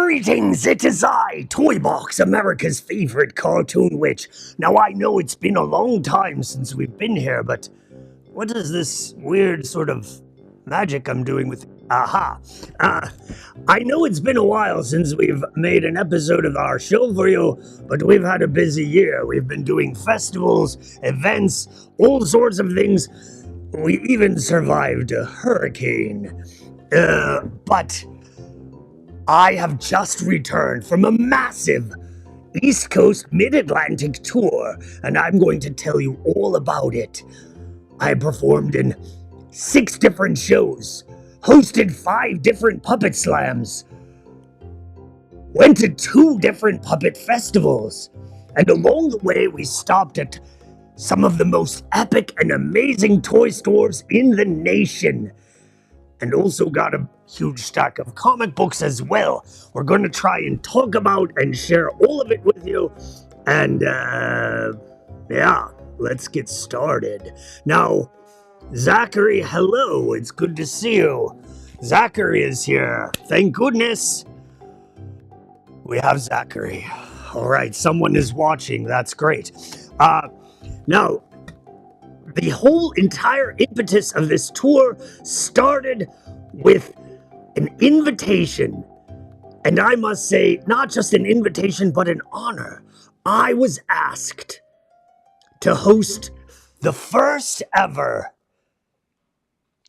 Greetings, it is I, Toybox, America's favorite cartoon witch. Now I know it's been a long time since we've been here, but what is this weird sort of magic I'm doing with... Aha! I know it's been a while since we've made an episode of our show for you, but we've had a busy year. We've been doing festivals, events, all sorts of things. We even survived a hurricane. But I have just returned from a massive East Coast Mid-Atlantic tour, and I'm going to tell you all about it. I performed in 6 different shows, hosted 5 different puppet slams, went to 2 different puppet festivals, and along the way we stopped at some of the most epic and amazing toy stores in the nation, and also got a huge stack of comic books as well. We're going to try and talk about and share all of it with you, and yeah, let's get started. Now, Zachary, hello, it's good to see you. Zachary is here, thank goodness. We have Zachary. All right, someone is watching, that's great. Now, the whole entire impetus of this tour started with an invitation. And I must say, not just an invitation, but an honor. I was asked to host the first ever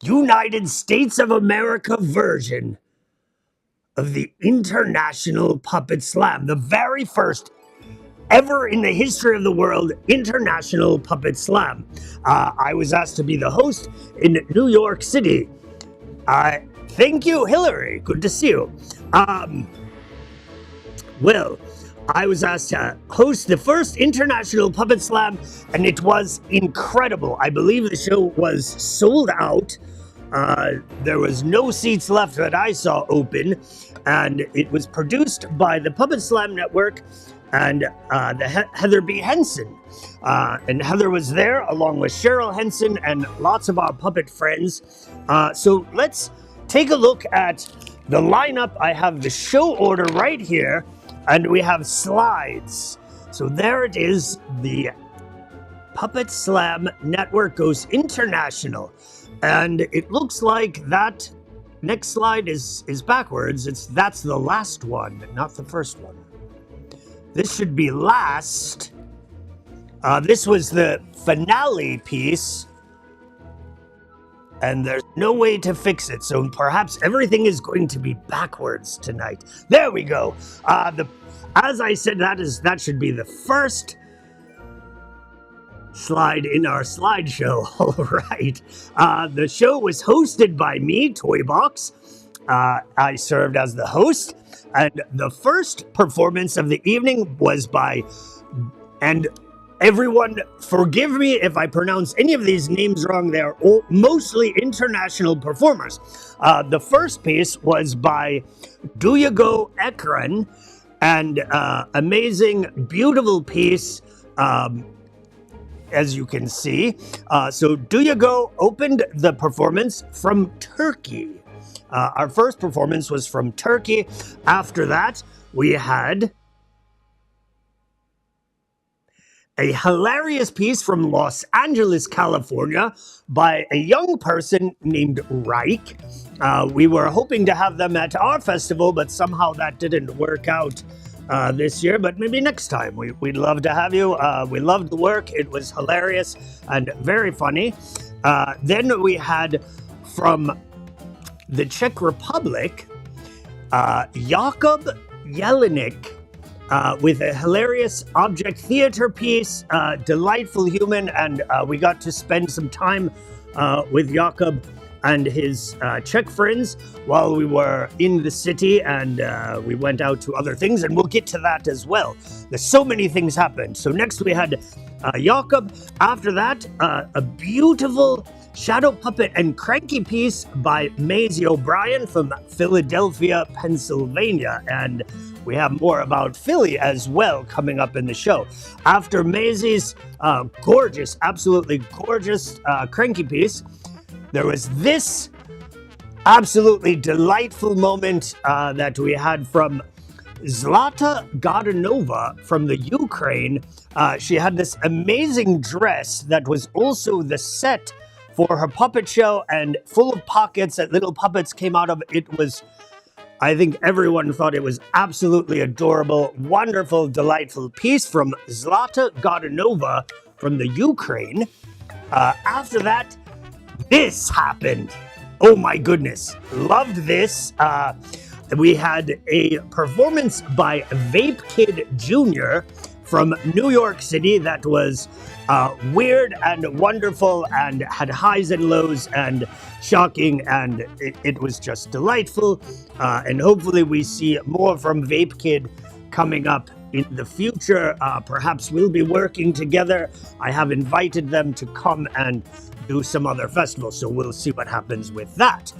United States of America version of the International Puppet Slam, the very first ever in the history of the world International Puppet Slam. I was asked to be the host in New York City. Thank you, Hillary. Good to see you. Well, I was asked to host the first International Puppet Slam, and it was incredible. I believe the show was sold out. There was no seats left that I saw open, and it was produced by the Puppet Slam Network and Heather B. Henson. And Heather was there along with Cheryl Henson and lots of our puppet friends. So let's take a look at the lineup. I have the show order right here, and we have slides. So there it is. The Puppet Slam Network goes international. And it looks like that next slide is backwards. That's the last one, not the first one. This should be last. This was the finale piece, and there's no way to fix it, so perhaps everything is going to be backwards tonight. There we go. As I said, that should be the first slide in our slideshow. All right. The show was hosted by me, Toybox. I served as the host. And the first performance of the evening was by, and everyone forgive me if I pronounce any of these names wrong, they're all mostly international performers. The first piece was by Do You Go Ekran, and amazing, beautiful piece, as you can see. So Do You Go opened the performance from Turkey. Our first performance was from Turkey. After that, we had a hilarious piece from Los Angeles, California by a young person named Reich. We were hoping to have them at our festival, but somehow that didn't work out this year, but maybe next time. We'd love to have you. We loved the work. It was hilarious and very funny. Then we had from the Czech Republic, Jakub Jelinek, with a hilarious object theater piece, delightful human, and we got to spend some time with Jakub and his Czech friends while we were in the city, and we went out to other things, and we'll get to that as well. There's so many things happened. So next we had Jakub. After that, a beautiful shadow puppet and cranky piece by Maisie O'Brien from Philadelphia, Pennsylvania. And we have more about Philly as well coming up in the show. After Maisie's gorgeous, absolutely gorgeous cranky piece, there was this absolutely delightful moment that we had from Zlata Gadanova from the Ukraine. She had this amazing dress that was also the set for her puppet show and full of pockets that little puppets came out of. It was, I think everyone thought it was absolutely adorable, wonderful, delightful piece from Zlata Gadanova from the Ukraine. After that, this happened. Oh my goodness. Loved this. We had a performance by Vape Kid Jr. from New York City that was weird and wonderful and had highs and lows and shocking, and it was just delightful. And hopefully we see more from Vape Kid coming up in the future. Perhaps we'll be working together. I have invited them to come and do some other festivals, so we'll see what happens with that.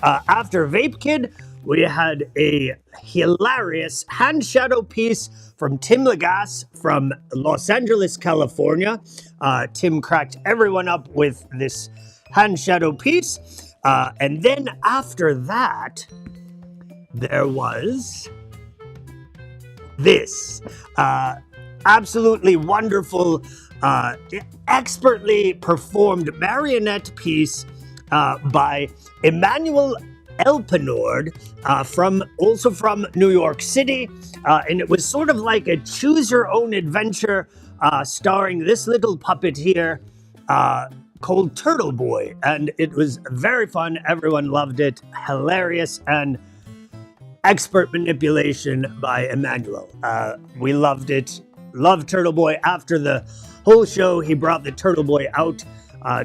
After Vape Kid, we had a hilarious hand shadow piece from Tim Lagasse from Los Angeles, California. Tim cracked everyone up with this hand shadow piece. And then after that, there was this absolutely wonderful, expertly performed marionette piece by Emmanuel Elpenord from New York City, and it was sort of like a choose your own adventure starring this little puppet here called Turtle Boy, and it was very fun. Everyone loved it. Hilarious and expert manipulation by Emmanuel. We loved it. Loved Turtle Boy. After the whole show, he brought the Turtle Boy out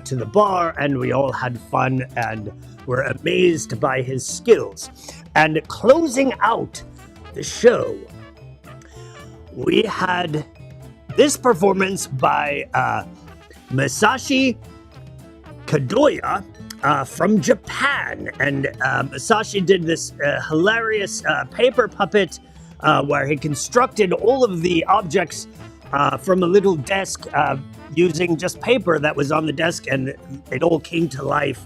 to the bar, and we all had fun and were amazed by his skills. And closing out the show, we had this performance by Masashi Kadoya from Japan. And Masashi did this hilarious paper puppet where he constructed all of the objects from a little desk using just paper that was on the desk, and it all came to life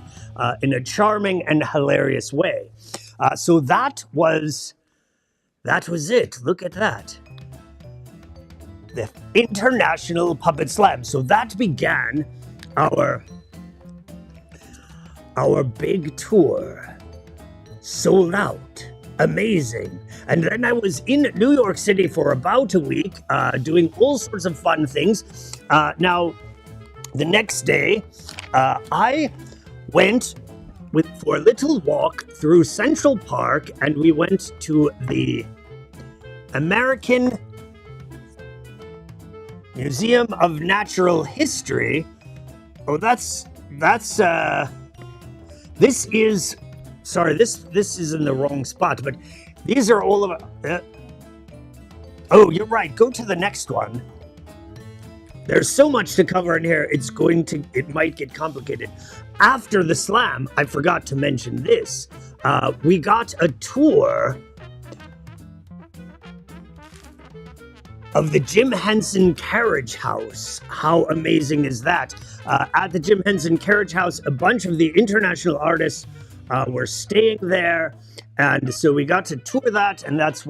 in a charming and hilarious way. So that was it. Look at that. The International Puppet Slam. So that began our big tour. Sold out. Amazing. And then I was in New York City for about a week, doing all sorts of fun things. Now, the next day, I went for a little walk through Central Park, and we went to the American Museum of Natural History. Oh, this is in the wrong spot, but these are all of oh, you're right. Go to the next one. There's so much to cover in here, it might get complicated. After the slam, I forgot to mention this. We got a tour of the Jim Henson Carriage House. How amazing is that? At the Jim Henson Carriage House, a bunch of the international artists were staying there. And so we got to tour that, and that's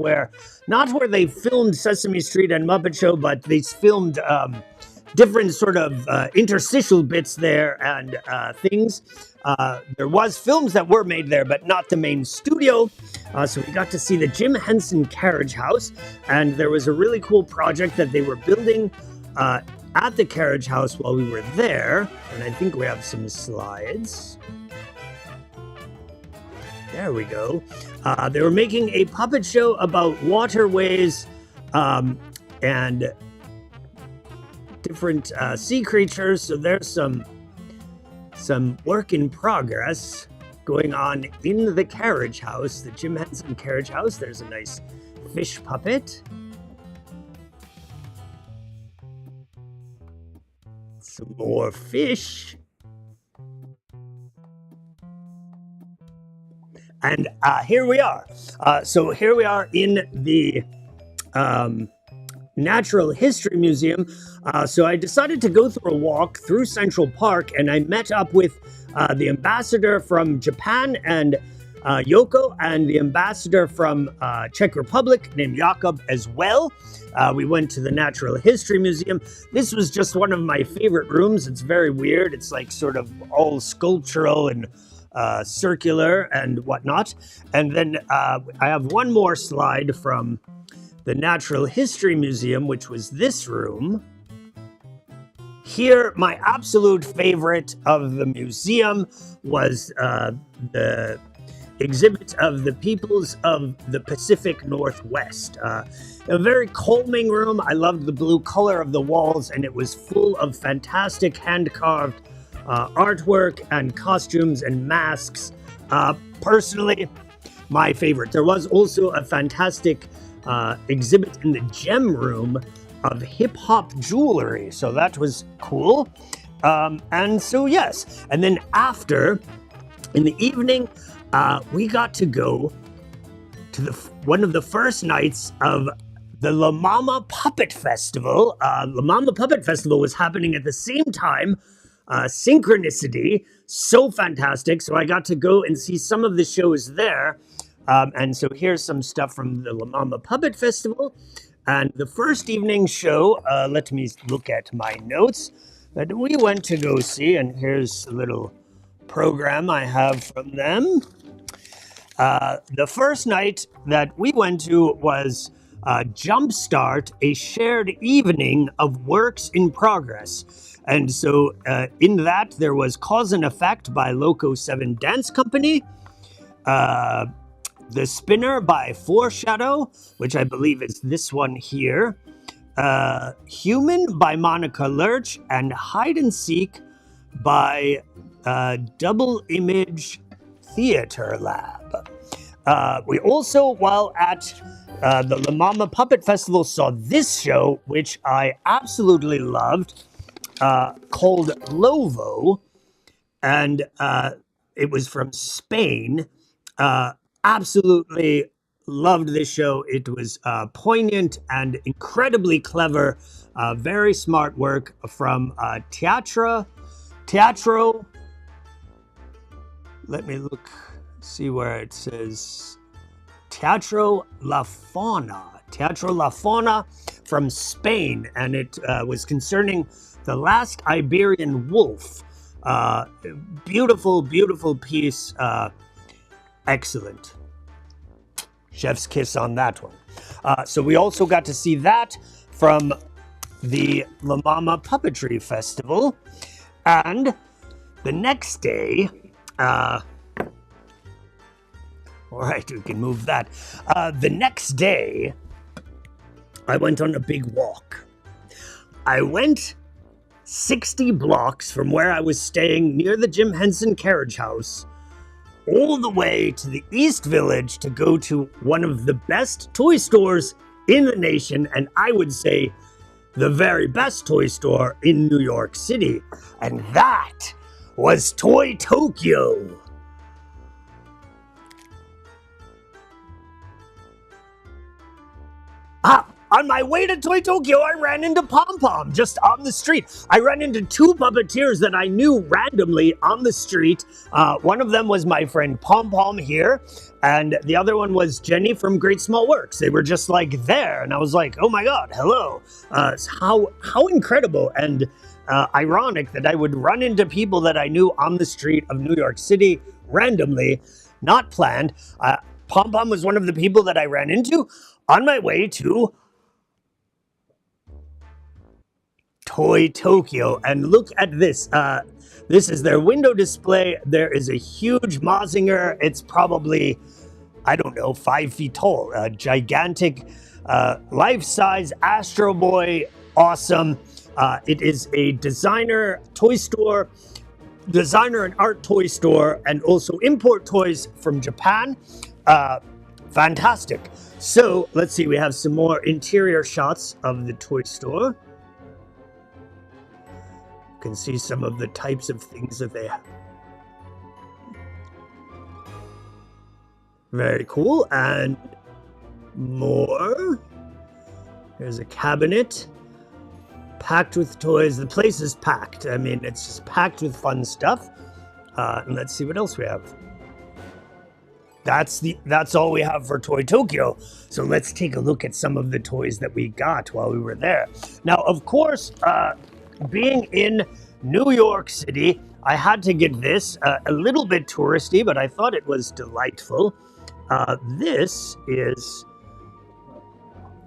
not where they filmed Sesame Street and Muppet Show, but they filmed different sort of interstitial bits there and things. There was films that were made there, but not the main studio. So we got to see the Jim Henson Carriage House, and there was a really cool project that they were building at the carriage house while we were there. And I think we have some slides. There we go. They were making a puppet show about waterways and different sea creatures. So there's some work in progress going on in the carriage house, the Jim Henson Carriage House. There's a nice fish puppet. Some more fish. And here we are. So here we are in the Natural History Museum. So I decided to go through a walk through Central Park, and I met up with the ambassador from Japan and Yoko and the ambassador from Czech Republic named Jakob as well. We went to the Natural History Museum. This was just one of my favorite rooms. It's very weird. It's like sort of all sculptural and circular and whatnot. And then I have one more slide from the Natural History Museum, which was this room. Here, my absolute favorite of the museum was the exhibit of the peoples of the Pacific Northwest. A very calming room. I loved the blue color of the walls, and it was full of fantastic hand-carved artwork and costumes and masks. Personally, my favorite. There was also a fantastic exhibit in the gem room of hip-hop jewelry, so that was cool. And so yes, and then after, in the evening, we got to go to one of the first nights of the La Mama Puppet Festival. La Mama Puppet Festival was happening at the same time. Synchronicity, so fantastic. So I got to go and see some of the shows there. And so here's some stuff from the La Mama Puppet Festival. And the first evening show, let me look at my notes, that we went to go see, and here's a little program I have from them. The first night that we went to was Jumpstart, a shared evening of works in progress. And so in that, there was Cause and Effect by Loco 7 Dance Company, The Spinner by Foreshadow, which I believe is this one here, Human by Monica Lurch, and Hide and Seek by Double Image Theater Lab. We also, while at the La Mama Puppet Festival, saw this show, which I absolutely loved, called Lovo, and it was from Spain. Absolutely loved this show. It was poignant and incredibly clever. Very smart work from Teatro. Let me look, see where it says Teatro La Fauna from Spain, and it was concerning the last Iberian wolf. Beautiful, beautiful piece. Excellent. Chef's kiss on that one. So we also got to see that from the La Mama Puppetry Festival. And the next day, all right, we can move that. The next day, I went on a big walk. I went 60 blocks from where I was staying near the Jim Henson Carriage House, all the way to the East Village to go to one of the best toy stores in the nation, and I would say the very best toy store in New York City, and that was Toy Tokyo. On my way to Toy Tokyo, I ran into Pom Pom just on the street. I ran into two puppeteers that I knew randomly on the street. One of them was my friend Pom Pom here, and the other one was Jenny from Great Small Works. They were just like there, and I was like, oh my God, hello. How incredible and ironic that I would run into people that I knew on the street of New York City randomly, not planned. Pom Pom was one of the people that I ran into on my way to Toy Tokyo, and look at this. This is their window display. There is a huge Mazinger. It's probably, I don't know, 5 feet tall. A gigantic, life-size Astro Boy. Awesome. It is a designer toy store, designer and art toy store, and also import toys from Japan. Fantastic. So let's see. We have some more interior shots of the toy store. You can see some of the types of things that they have. Very cool. And more. There's a cabinet packed with toys. The place is packed. I mean, it's just packed with fun stuff. And let's see what else we have. that's all we have for Toy Tokyo. So let's take a look at some of the toys that we got while we were there. Now, of course, being in New York City, I had to get this, a little bit touristy, but I thought it was delightful. This is,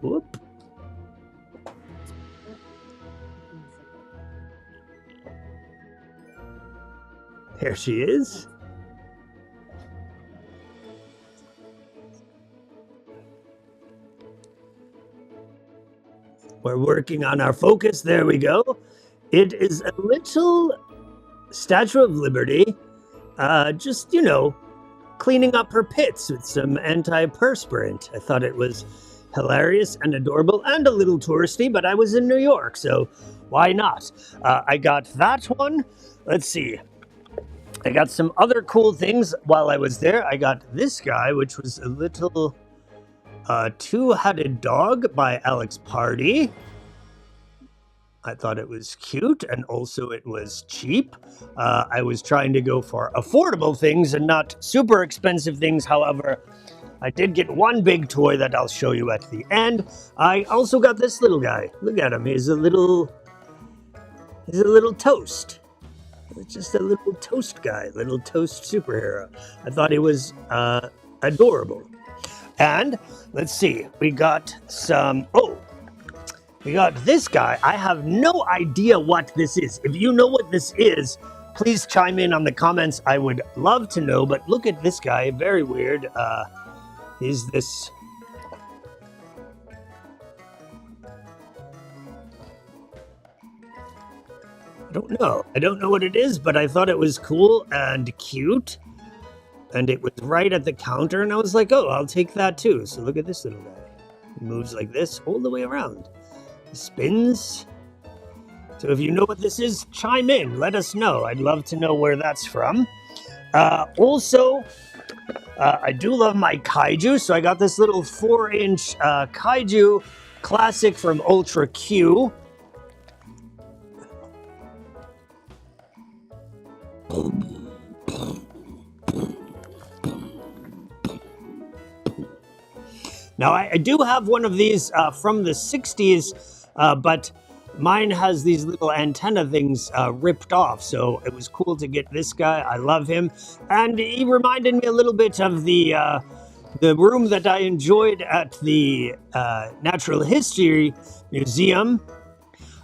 whoop. There she is. We're working on our focus. There we go. It is a little Statue of Liberty, just, cleaning up her pits with some antiperspirant. I thought it was hilarious and adorable and a little touristy, but I was in New York, so why not? I got that one. Let's see. I got some other cool things while I was there. I got this guy, which was a little two-headed dog by Alex Party. I thought it was cute, and also it was cheap. I was trying to go for affordable things and not super expensive things. However, I did get one big toy that I'll show you at the end. I also got this little guy. Look at him. He's a little toast. It's just a little toast guy, little toast superhero. I thought he was adorable. And let's see, we got some, we got this guy. I have no idea what this is. If you know what this is, please chime in on the comments. I would love to know, but look at this guy, very weird. He's this... I don't know what it is, but I thought it was cool and cute. And it was right at the counter, and I was like, oh, I'll take that too. So look at this little guy. He moves like this all the way around. He spins. So if you know what this is, chime in. Let us know. I'd love to know where that's from. Also, I do love my kaiju, so I got this little 4-inch kaiju classic from Ultra Q. Now, I do have one of these from the 60s, but mine has these little antenna things ripped off, so it was cool to get this guy. I love him, and he reminded me a little bit of the room that I enjoyed at the Natural History Museum.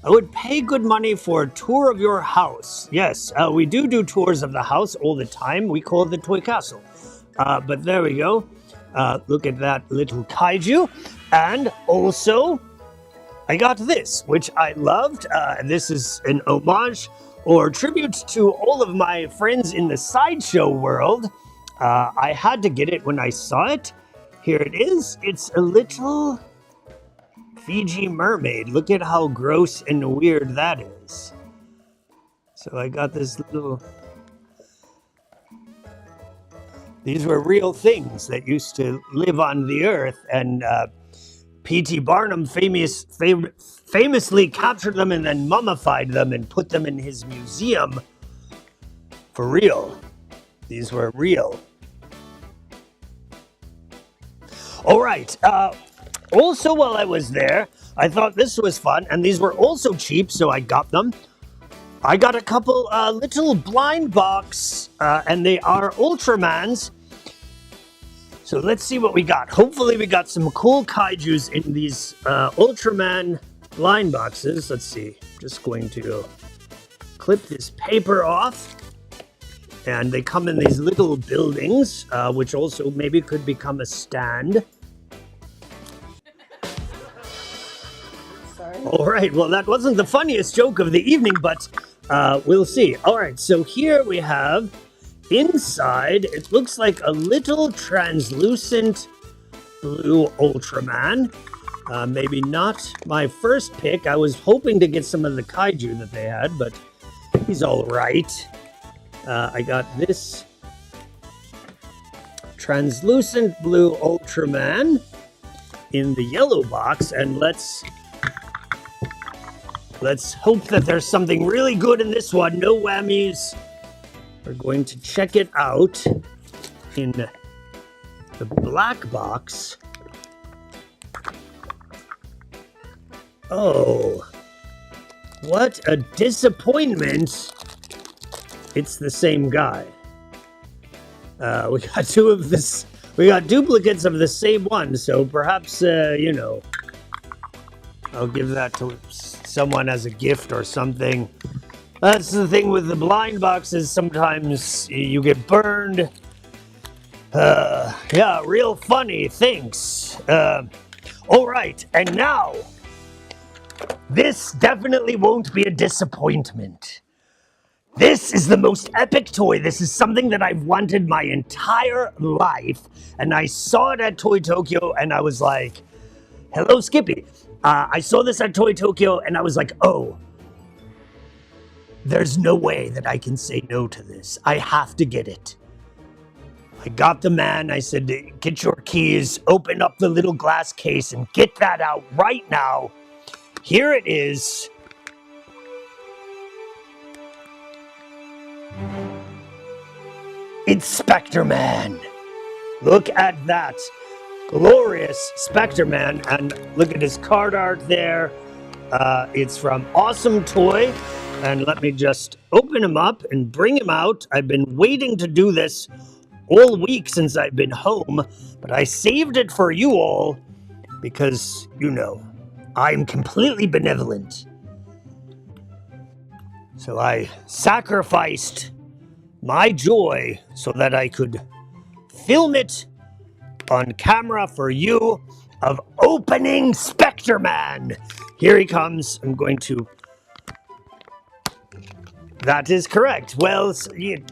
I would pay good money for a tour of your house. Yes, we do tours of the house all the time. We call it the Toy Castle. But there we go. Look at that little kaiju. And also, I got this, which I loved. This is an homage or tribute to all of my friends in the sideshow world. I had to get it when I saw it. Here it is. It's a little Fiji mermaid. Look at how gross and weird that is. So I got this little... These were real things that used to live on the earth, and P.T. Barnum famously captured them and then mummified them and put them in his museum. For real. These were real. All right. Also, while I was there, I thought this was fun, and these were also cheap, so I got them. I got a couple little blind box, and they are Ultramans. So let's see what we got. Hopefully we got some cool kaijus in these Ultraman blind boxes. Let's see. Just going to clip this paper off. And they come in these little buildings, which also maybe could become a stand. Sorry. All right, well, that wasn't the funniest joke of the evening, but we'll see. All right, so here we have, inside, it looks like a little translucent blue Ultraman. Maybe not my first pick. I was hoping to get some of the kaiju that they had, but he's all right. I got this translucent blue Ultraman in the yellow box, and let's hope that there's something really good in this one. No whammies. We're going to check it out in The black box. Oh, what a disappointment. It's the same guy. We got two of this. We got duplicates of the same one, so perhaps, you know, I'll give that to someone as a gift or something. That's the thing with the blind boxes. Sometimes you get burned. Yeah, real funny. Thanks. All right, and now, this definitely won't be a disappointment. This is the most epic toy. This is something that I've wanted my entire life, and I saw it at Toy Tokyo, and I was like, hello, Skippy. I saw this at Toy Tokyo, and I was like, oh, there's no way that I can say no to this. I have to get it. I got the man. I said, get your keys, open up the little glass case, and get that out right now. Here it is. It's Spectre Man. Look at that glorious Spectre Man, and look at his card art there. It's from Awesome Toy, and let me just open him up and bring him out. I've been waiting to do this all week since I've been home, but I saved it for you all because, you know, I'm completely benevolent. So I sacrificed my joy so that I could film it on camera for you of opening Spectre Man. Here he comes. I'm going to... That is correct. Well,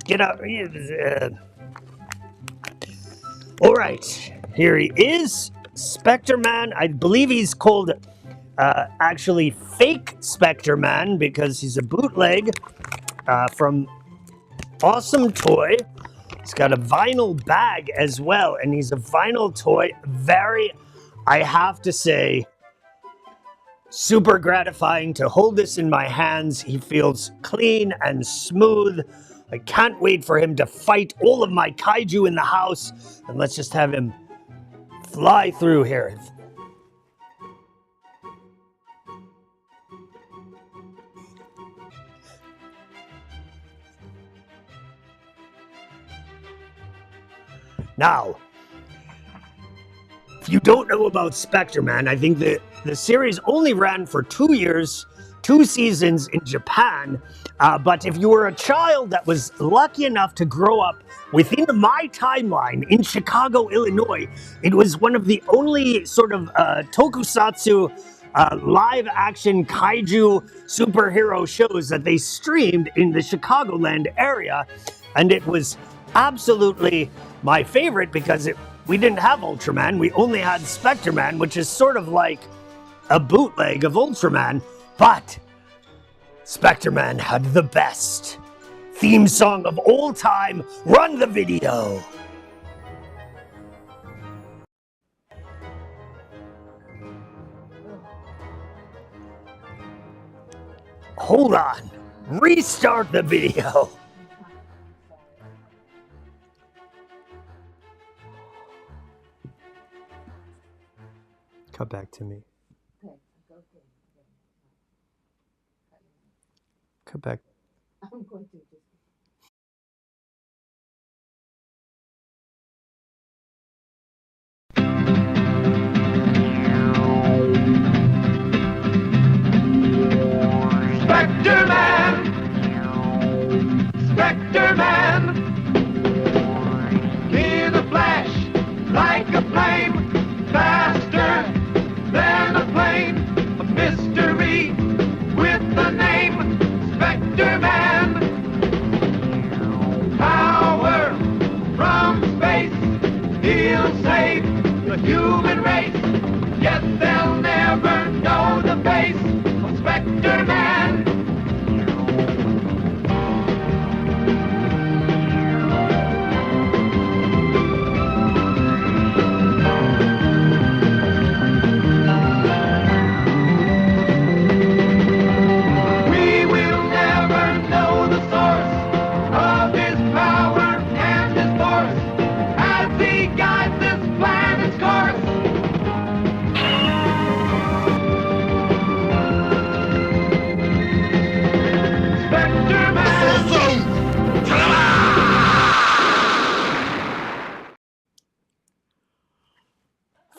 get out. All right. Here he is. Spectre Man. I believe he's called actually Fake Spectre Man because he's a bootleg from Awesome Toy. He's got a vinyl bag as well, and he's a vinyl toy. Very, I have to say, super gratifying to hold this in my hands. He feels clean and smooth. I can't wait for him to fight all of my kaiju in the house, and let's just have him fly through here. Now, if you don't know about Spectre Man, I think the series only ran for 2 years, 2 seasons in Japan. But if you were a child that was lucky enough to grow up within my timeline in Chicago, Illinois, it was one of the only sort of tokusatsu live-action kaiju superhero shows that they streamed in the Chicagoland area. And it was absolutely my favorite because we didn't have Ultraman. We only had Spectre Man, which is sort of like a bootleg of Ultraman. But Spectre Man had the best theme song of all time. Run the video. Hold on. Restart the video. Cut back to me. Cut back. I'm going to just... Spectre Man! Spectre Man! Hear the flash like a flame, faster than a plane, a mystery with the name Spectre Man. Power from space, he'll save the human race, yet they'll never know the face of Spectre Man.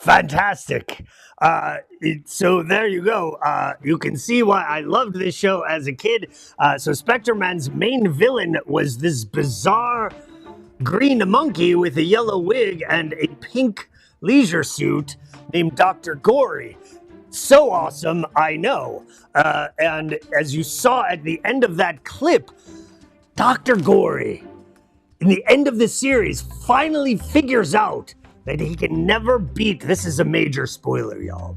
Fantastic. So there you go. You can see why I loved this show as a kid. So Spectre Man's main villain was this bizarre green monkey with a yellow wig and a pink leisure suit named Dr. Gory. So awesome, I know. And as you saw at the end of that clip, Dr. Gory, in the end of the series, finally figures out that he can never beat, this is a major spoiler, y'all.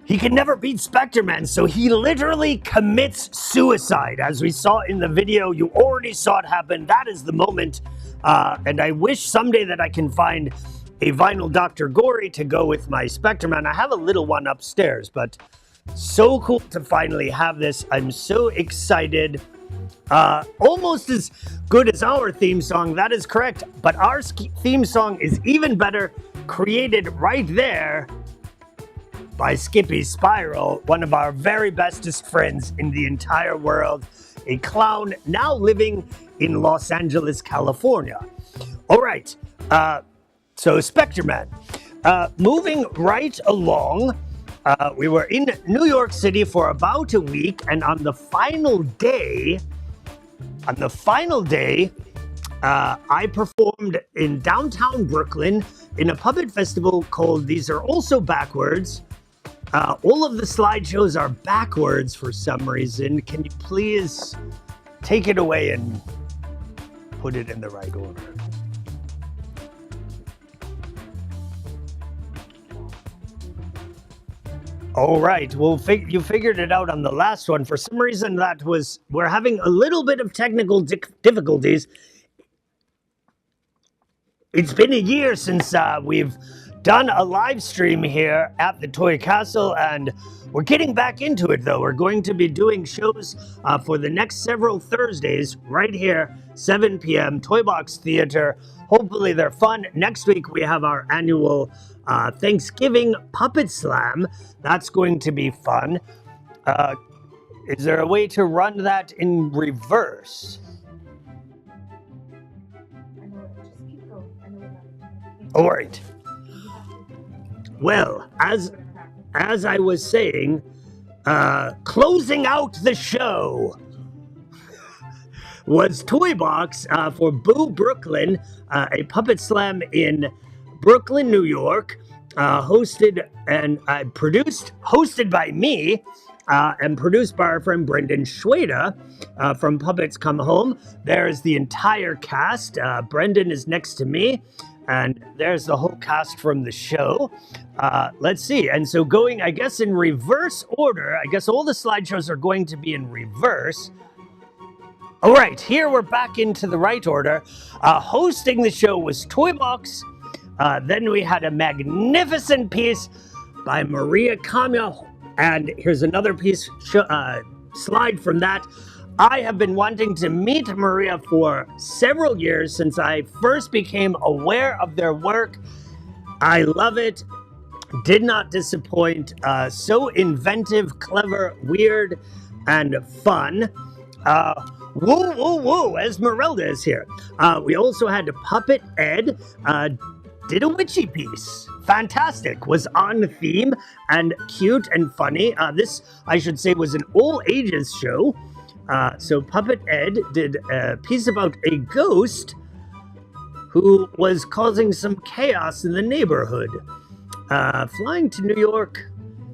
He can never beat Spectre-Man, so he literally commits suicide. As we saw in the video, you already saw it happen. That is the moment. And I wish someday that I can find a vinyl Dr. Gory to go with my Spectre-Man. I have a little one upstairs, but so cool to finally have this. I'm so excited. Almost as good as our theme song, that is correct. But our theme song is even better, created right there by Skippy Spiral, one of our very bestest friends in the entire world, a clown now living in Los Angeles, California. All right, so Spectre-Man. Moving right along, we were in New York City for about a week, and on the final day, I performed in downtown Brooklyn in a puppet festival called These Are Also Backwards. All of the slideshows are backwards for some reason. Can you please take it away and put it in the right order? All right, well, you figured it out on the last one. For some reason, we're having a little bit of technical difficulties. It's been a year since we've done a live stream here at the Toy Castle, and we're getting back into it, though. We're going to be doing shows for the next several Thursdays right here, 7 p.m., Toybox Theater. Hopefully they're fun. Next week, we have our annual Thanksgiving Puppet Slam. That's going to be fun. Is there a way to run that in reverse? All right. Well, as I was saying, closing out the show was Toybox for Boo Brooklyn, a puppet slam in Brooklyn, New York, hosted by me, and produced by our friend Brendan Schweda from Puppets Come Home. There's the entire cast. Brendan is next to me, and there's the whole cast from the show. Let's see. And so going, I guess, in reverse order, I guess all the slideshows are going to be in reverse. All right, here we're back into the right order. Hosting the show was Toybox. Then we had a magnificent piece by Maria Kamiya. And here's another piece, slide from that. I have been wanting to meet Maria for several years since I first became aware of their work. I love it. Did not disappoint. So inventive, clever, weird, and fun. Woo, woo, woo, Esmeralda is here. We also had Puppet Ed, did a witchy piece. Fantastic, was on theme and cute and funny. This, I should say, was an all ages show. So Puppet Ed did a piece about a ghost who was causing some chaos in the neighborhood. Flying to New York,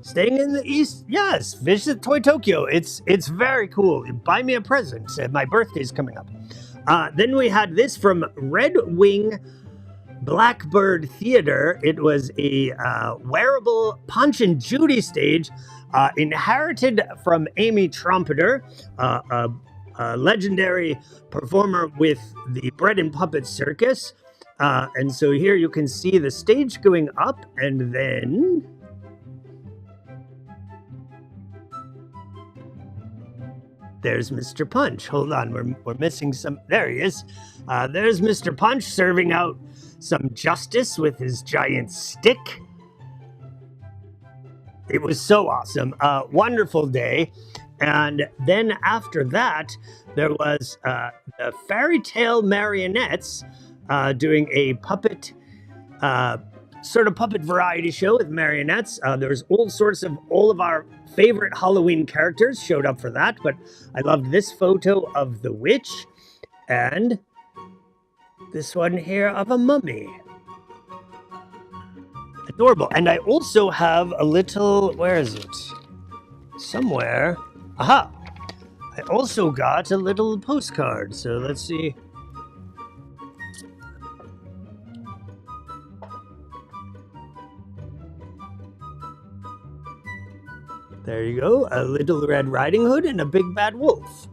staying in the East, yes, visit Toy Tokyo. It's very cool. Buy me a present. My birthday's coming up. Then we had this from Red Wing Blackbird Theater. It was a wearable Punch and Judy stage inherited from Amy Trumpeter, a legendary performer with the Bread and Puppet Circus. And so here you can see the stage going up, and then there's Mr. Punch. Hold on, we're missing some. There he is. There's Mr. Punch serving out some justice with his giant stick. It was so awesome. Wonderful day. And then after that, there was the Fairy Tale Marionettes doing a puppet sort of puppet variety show with marionettes. There's all of our favorite Halloween characters showed up for that, but I loved this photo of the witch and this one here of a mummy. Adorable. And I also have a little, where is it? Somewhere. Aha! I also got a little postcard, so let's see. There you go, a little Red Riding Hood and a big bad wolf.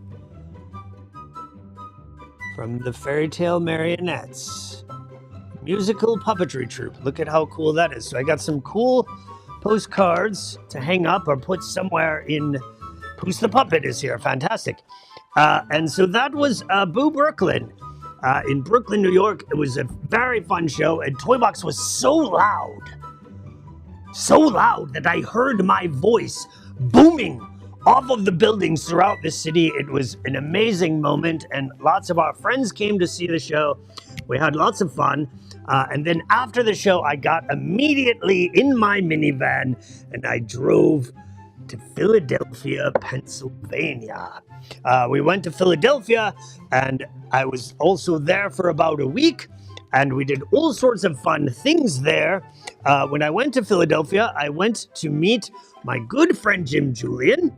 From the Fairy Tale Marionettes. Musical puppetry troupe. Look at how cool that is. So I got some cool postcards to hang up or put somewhere in. Poos the Puppet is here. Fantastic. And so that was Boo Brooklyn. In Brooklyn, New York. It was a very fun show, and Toybox was so loud that I heard my voice booming off of the buildings throughout the city. It was an amazing moment, and lots of our friends came to see the show. We had lots of fun. And then after the show, I got immediately in my minivan, and I drove to Philadelphia, Pennsylvania. We went to Philadelphia, and I was also there for about a week, and we did all sorts of fun things there. When I went to Philadelphia, I went to meet my good friend Jim Julian,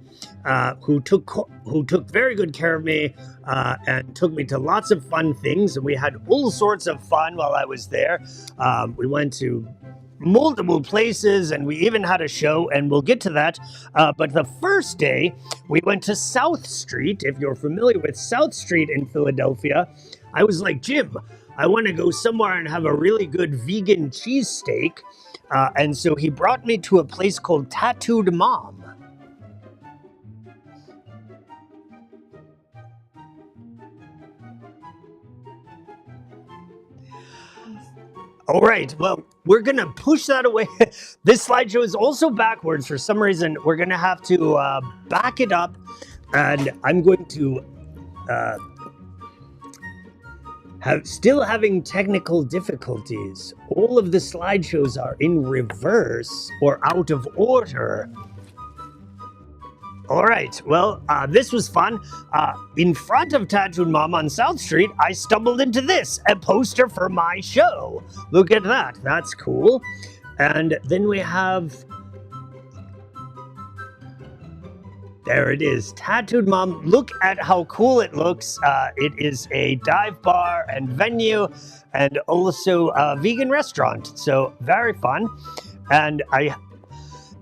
who took very good care of me and took me to lots of fun things, and we had all sorts of fun while I was there. We went to multiple places, and we even had a show, and we'll get to that. But the first day, we went to South Street. If you're familiar with South Street in Philadelphia, I was like, Jim, I want to go somewhere and have a really good vegan cheesesteak. And so he brought me to a place called Tattooed Mom. All right, well, we're going to push that away. This slideshow is also backwards for some reason. We're going to have to back it up, and I'm going to still having technical difficulties. All of the slideshows are in reverse or out of order. All right, well, this was fun. In front of Tattooed Mom on South Street, I stumbled into this, a poster for my show. Look at that, that's cool. And then we have, there it is, Tattooed Mom. Look at how cool it looks. It is a dive bar and venue and also a vegan restaurant. So very fun. And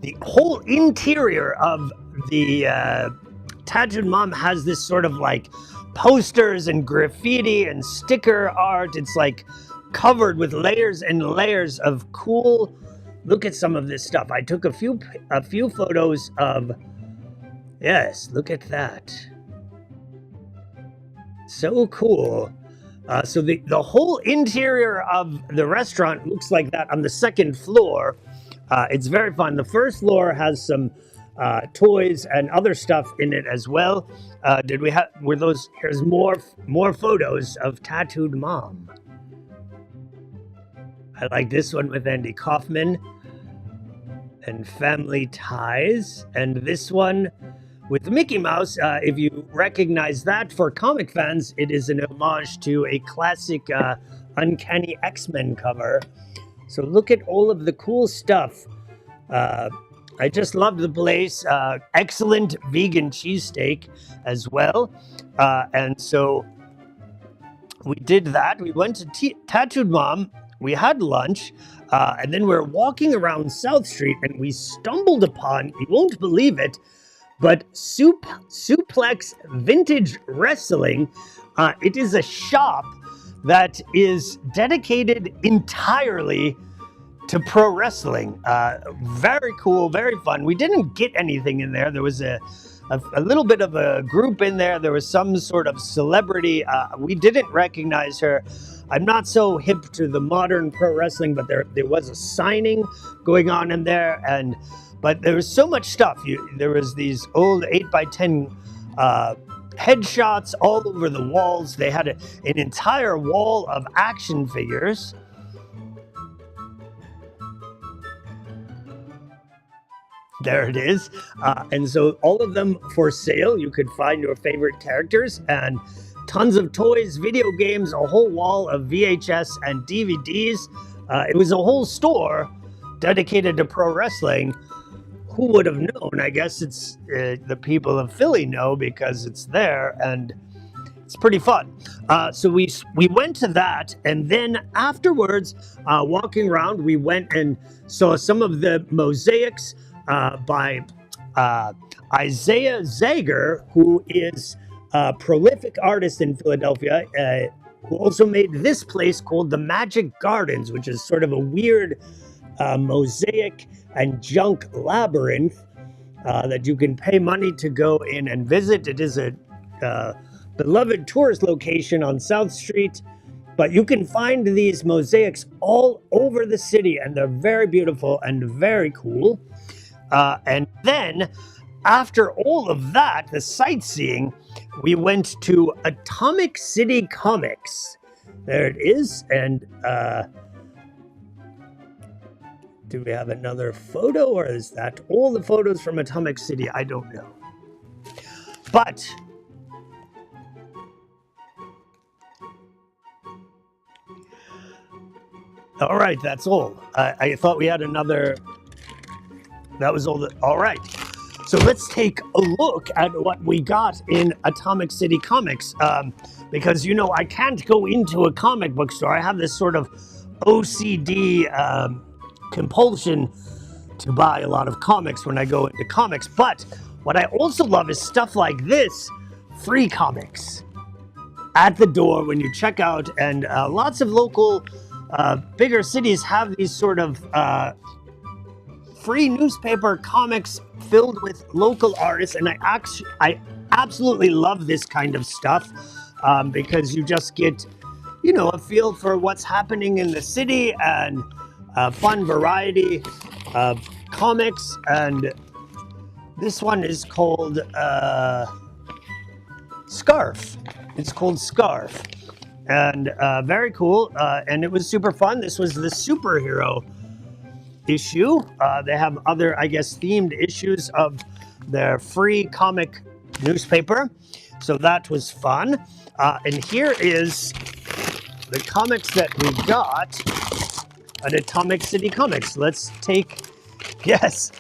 the whole interior of the Tattooed Mom has this sort of like posters and graffiti and sticker art. It's like covered with layers and layers of cool. Look at some of this stuff. I took a few photos of. Yes, look at that. So cool. So the whole interior of the restaurant looks like that on the second floor. It's very fun. The first floor has some toys and other stuff in it as well. Were those? Here's more photos of Tattooed Mom. I like this one with Andy Kaufman and Family Ties, and this one with Mickey Mouse. If you recognize that for comic fans, it is an homage to a classic Uncanny X-Men cover. So look at all of the cool stuff. I just loved the place. Excellent vegan cheesesteak as well. And so we did that. We went to Tattooed Mom. We had lunch. And then we were walking around South Street, and we stumbled upon, you won't believe it, but Suplex Vintage Wrestling. It is a shop that is dedicated entirely to pro wrestling. Very cool, very fun. We didn't get anything in there. There was a little bit of a group in there. There was some sort of celebrity. We didn't recognize her. I'm not so hip to the modern pro wrestling, but there was a signing going on in there, but there was so much stuff. There was these old 8x10 headshots all over the walls. They had an entire wall of action figures. There it is. And so all of them for sale. You could find your favorite characters and tons of toys, video games, a whole wall of VHS and DVDs. It was a whole store dedicated to pro wrestling. Who would have known? I guess it's the people of Philly know because it's there and it's pretty fun. So we went to that, and then afterwards, walking around, we went and saw some of the mosaics by Isaiah Zager, who is a prolific artist in Philadelphia, who also made this place called the Magic Gardens, which is sort of a weird mosaic and junk labyrinth that you can pay money to go in and visit. It is a beloved tourist location on South Street, but you can find these mosaics all over the city, and they're very beautiful and very cool. And then, after all of that, the sightseeing, we went to Atomic City Comics. There it is, and do we have another photo, or is that all the photos from Atomic City? I don't know. But all right, that's all. I thought we had another. That was all. All right. So let's take a look at what we got in Atomic City Comics. Because, you know, I can't go into a comic book store. I have this sort of OCD compulsion to buy a lot of comics when I go into comics. But what I also love is stuff like this, free comics at the door when you check out. And lots of local bigger cities have these sort of free newspaper comics filled with local artists. And I absolutely love this kind of stuff because you just get, you know, a feel for what's happening in the city and fun variety of comics. And this one is called Scarf. It's called Scarf. And very cool. And it was super fun. This was the superhero issue. They have other, I guess, themed issues of their free comic newspaper. So that was fun. And here is the comics that we got at Atomic City Comics. Let's take, yes,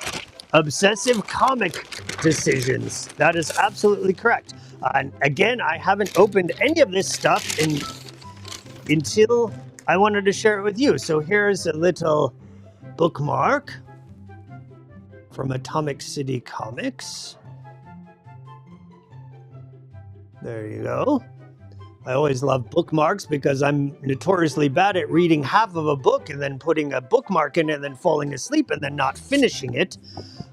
Obsessive Comic Decisions. That is absolutely correct. And again, I haven't opened any of this stuff until I wanted to share it with you. So here's a little bookmark from Atomic City Comics. There you go. I always love bookmarks because I'm notoriously bad at reading half of a book and then putting a bookmark in it and then falling asleep and then not finishing it.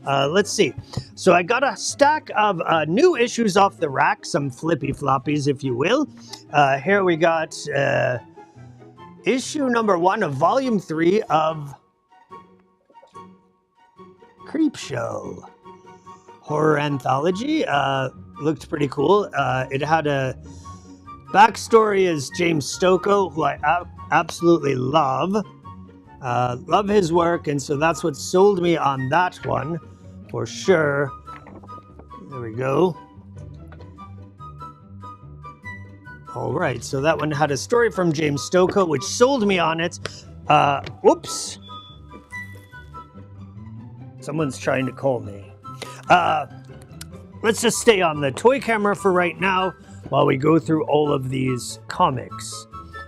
Let's see. So I got a stack of new issues off the rack, some flippy floppies, if you will. Here we got issue number 1 of volume 3 of Creepshow horror anthology. Looked pretty cool. It had a backstory as James Stokoe, who I absolutely love. Love his work, and so that's what sold me on that one for sure. There we go. All right, so that one had a story from James Stokoe, which sold me on it. Whoops. Someone's trying to call me. Let's just stay on the toy camera for right now while we go through all of these comics.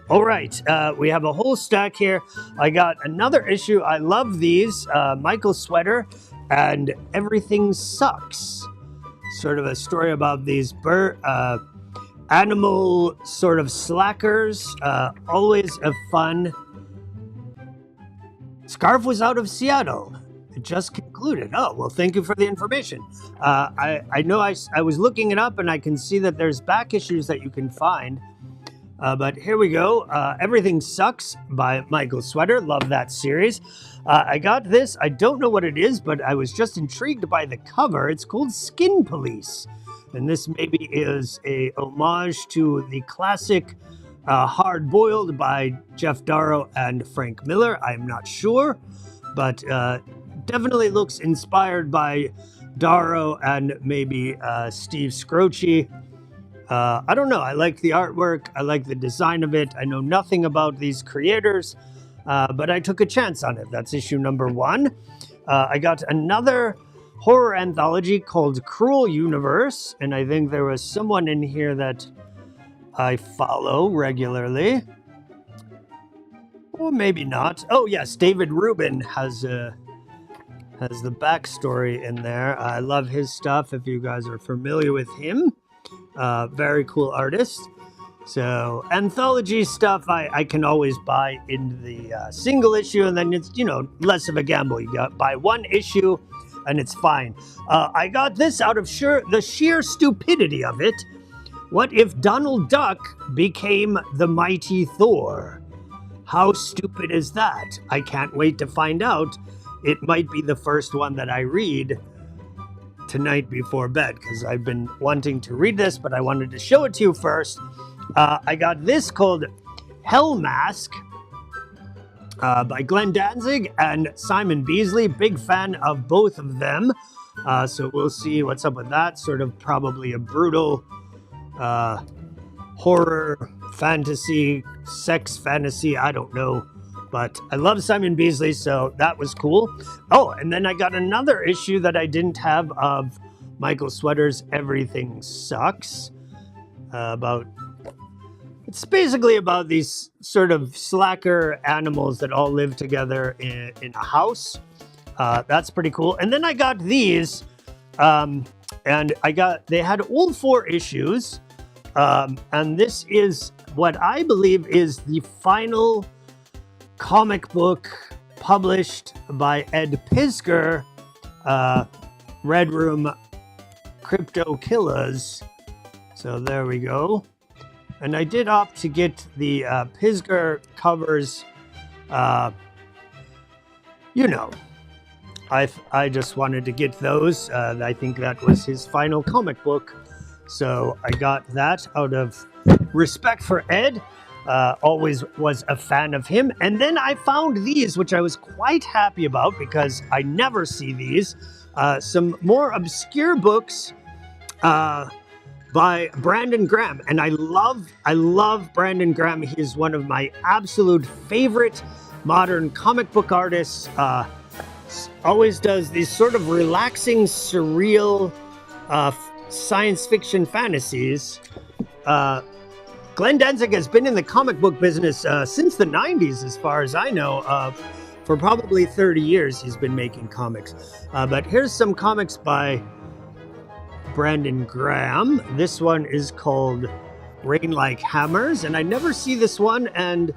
All right, we have a whole stack here. I got another issue. I love these. Michael Sweater and Everything Sucks. Sort of a story about these animal sort of slackers. Always a fun. Scarf was out of Seattle. It just concluded. Oh, well, thank you for the information. I know I was looking it up, and I can see that there's back issues that you can find. But here we go. Everything Sucks by Michael Sweater. Love that series. I got this. I don't know what it is, but I was just intrigued by the cover. It's called Skin Police. And this maybe is a homage to the classic Hard Boiled by Jeff Darrow and Frank Miller. I'm not sure. But definitely looks inspired by Darrow and maybe Steve Scroce. I don't know. I like the artwork. I like the design of it. I know nothing about these creators, but I took a chance on it. That's issue number 1. I got another horror anthology called Cruel Universe, and I think there was someone in here that I follow regularly. Or maybe not. Oh, yes, David Rubin has the backstory in there. I love his stuff if you guys are familiar with him. Very cool artist. So anthology stuff I can always buy in the single issue, and then it's, less of a gamble. You got buy one issue and it's fine. I got this out of the sheer stupidity of it. What if Donald Duck became the mighty Thor? How stupid is that? I can't wait to find out. It might be the first one that I read tonight before bed, because I've been wanting to read this, but I wanted to show it to you first. I got this called Hell Mask by Glenn Danzig and Simon Beasley. Big fan of both of them. So we'll see what's up with that. Sort of probably a brutal horror fantasy, sex fantasy, I don't know. But I love Simon Beasley, so that was cool. Oh, and then I got another issue that I didn't have of Michael Sweater's Everything Sucks. It's basically about these sort of slacker animals that all live together in a house. That's pretty cool. And then I got these, and they had all 4 issues. And this is what I believe is the final comic book published by Ed Piskor, Red Room Crypto Killers. So there we go. And I did opt to get the Piskor covers. I just wanted to get those. I think that was his final comic book. So I got that out of respect for Ed. Always was a fan of him. And then I found these, which I was quite happy about because I never see these. Some more obscure books by Brandon Graham. And I love Brandon Graham. He is one of my absolute favorite modern comic book artists. Always does these sort of relaxing, surreal science fiction fantasies. Glenn Danzig has been in the comic book business since the 90s, as far as I know. For probably 30 years, he's been making comics. But here's some comics by Brandon Graham. This one is called Rain Like Hammers, and I never see this one, and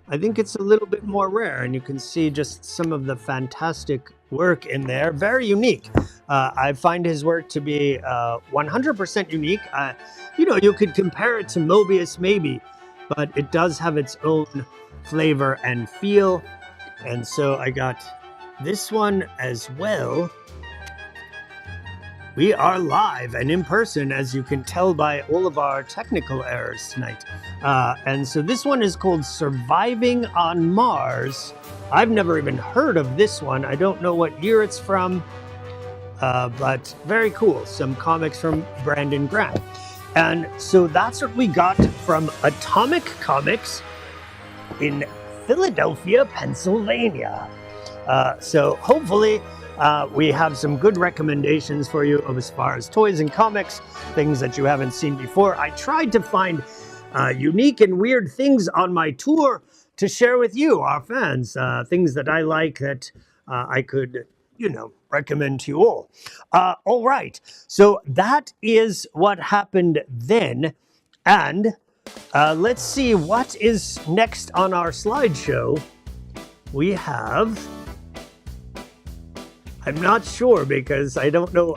I think it's a little bit more rare, and you can see just some of the fantastic work in there. Very unique. I find his work to be 100% unique. You could compare it to Mobius maybe, but it does have its own flavor and feel. And so I got this one as well. We are live and in person, as you can tell by all of our technical errors tonight. And so this one is called Surviving on Mars. I've never even heard of this one. I don't know what year it's from, but very cool. Some comics from Brandon Graham. And so that's what we got from Atomic Comics in Philadelphia, Pennsylvania. So hopefully we have some good recommendations for you as far as toys and comics, things that you haven't seen before. I tried to find unique and weird things on my tour to share with you, our fans, things that I like that I could, recommend to you all. All right, so that is what happened then. And let's see what is next on our slideshow. We have... I'm not sure because I don't know.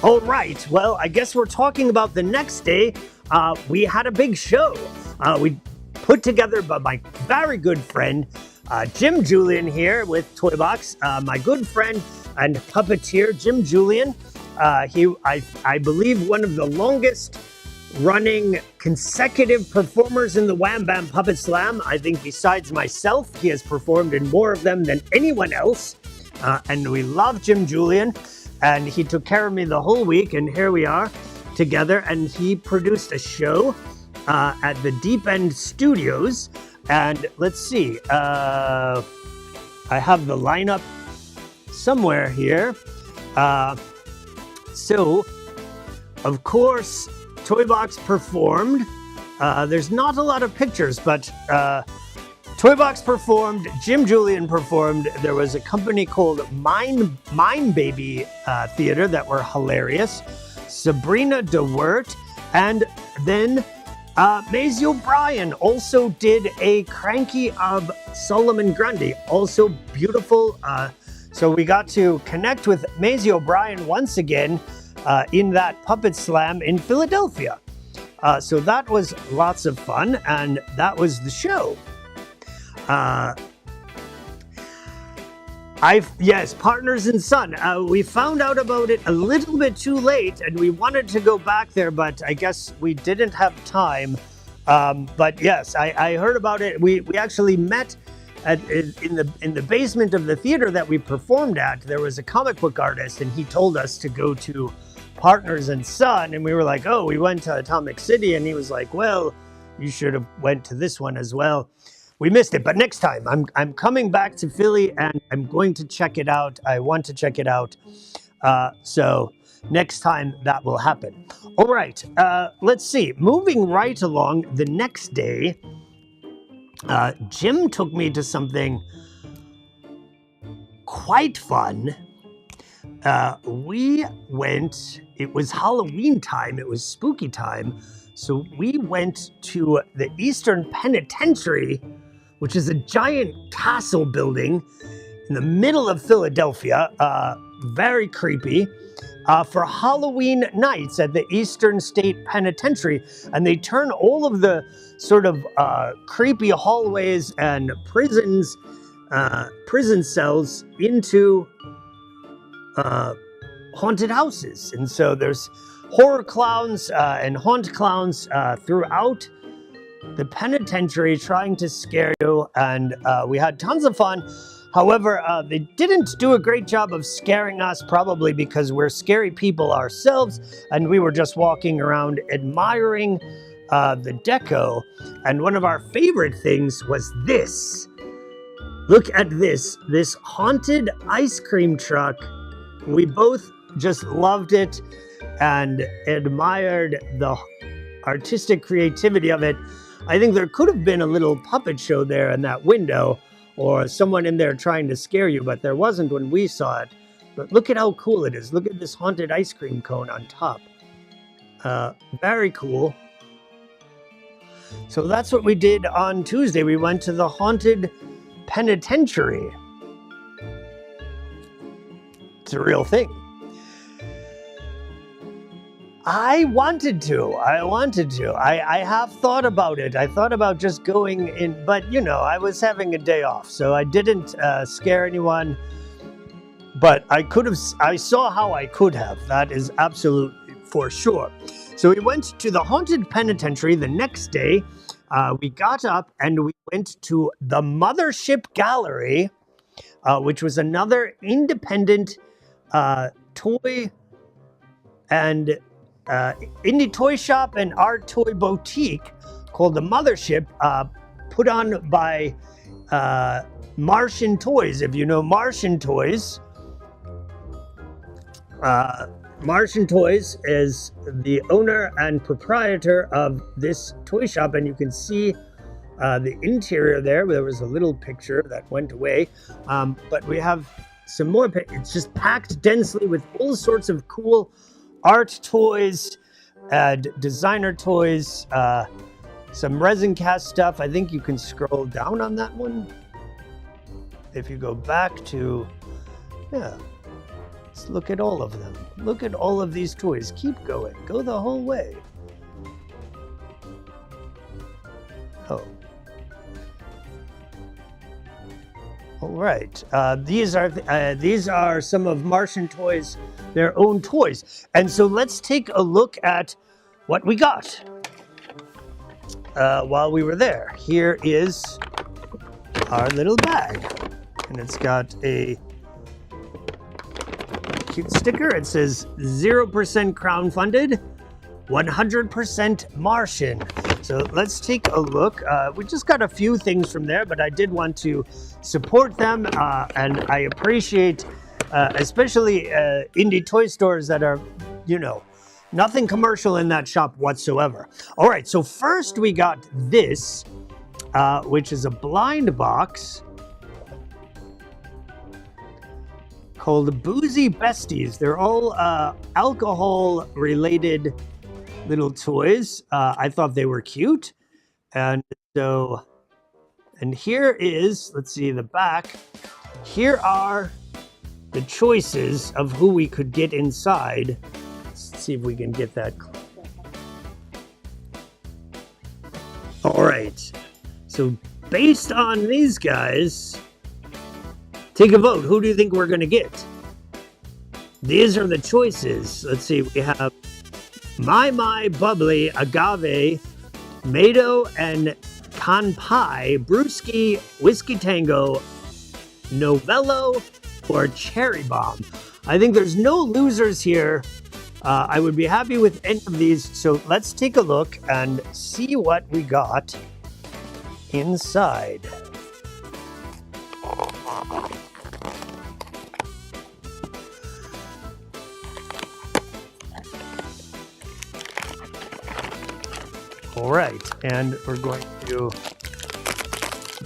All right. Well, I guess we're talking about the next day. We had a big show. We put together by my very good friend, Jim Julian here with Toybox. My good friend and puppeteer, Jim Julian. I believe one of the longest running consecutive performers in the Wham Bam Puppet Slam. I think besides myself, he has performed in more of them than anyone else. and we love Jim Julian, and he took care of me the whole week, and here we are together, and he produced a show at the Deep End Studios, and let's see, I have the lineup somewhere here. So, of course, Toybox performed. There's not a lot of pictures, but Toybox performed, Jim Julian performed. There was a company called Mine Baby Theater that were hilarious. Sabrina DeWert, and then Maisie O'Brien also did a cranky of Solomon Grundy, also beautiful. So we got to connect with Maisie O'Brien once again in that Puppet Slam in Philadelphia. So that was lots of fun, and that was the show. Yes, Partners in Sun. We found out about it a little bit too late, and we wanted to go back there, but I guess we didn't have time. But yes, I heard about it. We actually met in the basement of the theater that we performed at. There was a comic book artist, and he told us to go to Partners in Sun, and we were like, oh, we went to Atomic City, and he was like, well, you should have went to this one as well. We missed it, but next time I'm coming back to Philly, and I'm going to check it out. I want to check it out. So next time that will happen. All right, let's see. Moving right along, the next day, Jim took me to something quite fun. We went, it was Halloween time, it was spooky time. So we went to the Eastern Penitentiary, which is a giant castle building in the middle of Philadelphia, very creepy, for Halloween nights at the Eastern State Penitentiary. And they turn all of the sort of creepy hallways and prison cells into haunted houses. And so there's horror clowns and haunt clowns throughout the penitentiary trying to scare you, and we had tons of fun. However, they didn't do a great job of scaring us, probably because we're scary people ourselves, and we were just walking around admiring the deco. And one of our favorite things was this. Look at this haunted ice cream truck. We both just loved it and admired the artistic creativity of it. I think there could have been a little puppet show there in that window, or someone in there trying to scare you, but there wasn't when we saw it. But look at how cool it is. Look at this haunted ice cream cone on top. Very cool. So that's what we did on Tuesday. We went to the haunted penitentiary. It's a real thing. I wanted to. I have thought about it. I thought about just going in, but you know, I was having a day off, so I didn't scare anyone. But I saw how I could have. That is absolutely for sure. So we went to the haunted penitentiary the next day. We got up and we went to the Mothership Gallery, which was another independent toy and indie toy shop and art toy boutique called the Mothership, put on by Martian Toys. If you know Martian Toys, Martian Toys is the owner and proprietor of this toy shop, and you can see the interior there. There was a little picture that went away, but we have some more. It's just packed densely with all sorts of cool art toys and designer toys, some resin cast stuff. I think you can scroll down on that one. If you go back to, yeah, let's look at all of them. Look at all of these toys. Keep going. Go the whole way. Oh. All right. These are some of Martian Toys, their own toys. And so let's take a look at what we got while we were there. Here is our little bag, and it's got a cute sticker. It says 0% crowdfunded, 100% Martian. So let's take a look. We just got a few things from there, but I did want to support them, and I appreciate especially indie toy stores that are, you know, nothing commercial in that shop whatsoever. All right, so first we got this, which is a blind box called Boozy Besties. They're all alcohol-related little toys. I thought they were cute. And so, and here is, let's see the back. Here are the choices of who we could get inside. Let's see if we can get that. All right. So based on these guys, take a vote. Who do you think we're going to get? These are the choices. Let's see. We have My Bubbly, Agave, Mado, and Kanpai, Brewski, Whiskey Tango, Novello, or Cherry Bomb. I think there's no losers here. I would be happy with any of these. So let's take a look and see what we got inside. All right, and we're going to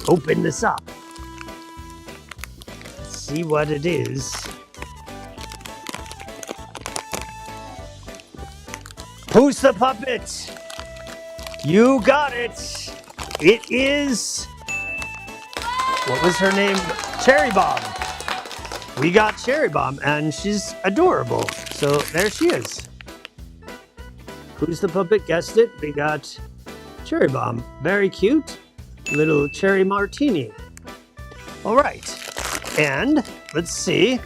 open this up. Let's see what it is. Who's the puppet? You got it. It is, what was her name? Cherry Bomb. We got Cherry Bomb, and she's adorable. So there she is. Who's the puppet? Guessed it. We got Cherry Bomb. Very cute. Little cherry martini. All right. And let's see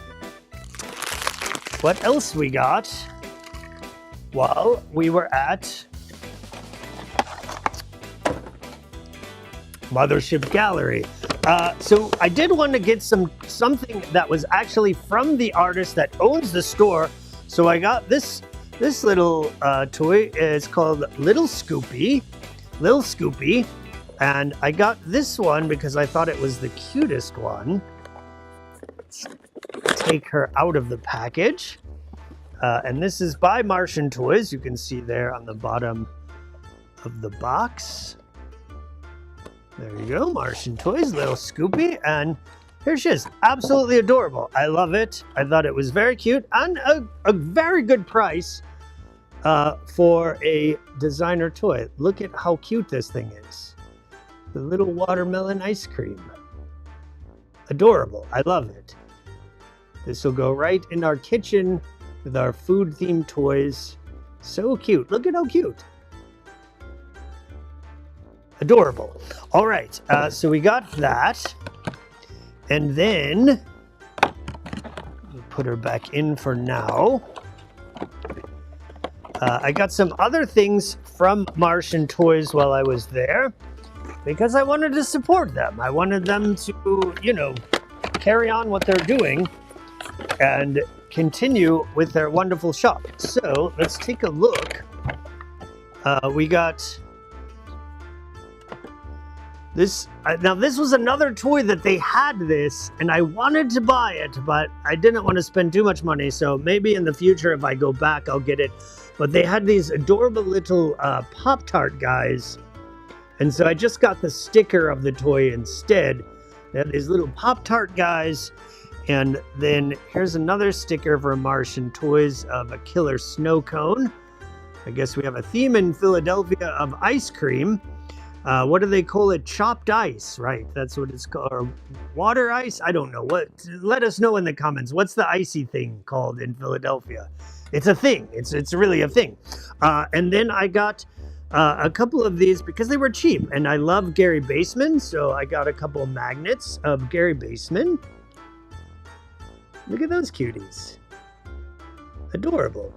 what else we got while we were at Mothership Gallery. So I did want to get something that was actually from the artist that owns the store. So I got this little toy. Is called Little Scoopy, and I got this one because I thought it was the cutest one. Let's take her out of the package, and this is by Martian Toys. You can see there on the bottom of the box. There you go, Martian Toys, Little Scoopy, and here she is. Absolutely adorable. I love it. I thought it was very cute and a very good price for a designer toy. Look at how cute this thing is. The little watermelon ice cream. Adorable. I love it. This will go right in our kitchen with our food-themed toys. So cute. Look at how cute. Adorable. All right, so we got that. And then we'll put her back in for now. I got some other things from Martian Toys while I was there because I wanted to support them. I wanted them to, you know, carry on what they're doing and continue with their wonderful shop. So let's take a look. We got this. Now this was another toy that they had this, and I wanted to buy it, but I didn't want to spend too much money. So maybe in the future, if I go back, I'll get it. But they had these adorable little Pop-Tart guys. And so I just got the sticker of the toy instead. They had these little Pop-Tart guys. And then here's another sticker from Martian Toys of a killer snow cone. I guess we have a theme in Philadelphia of ice cream. What do they call it? Chopped ice, right? That's what it's called. Or water ice? I don't know. Let us know in the comments. What's the icy thing called in Philadelphia? It's a thing. It's really a thing. And then I got a couple of these because they were cheap. And I love Gary Baseman, so I got a couple of magnets of Gary Baseman. Look at those cuties. Adorable.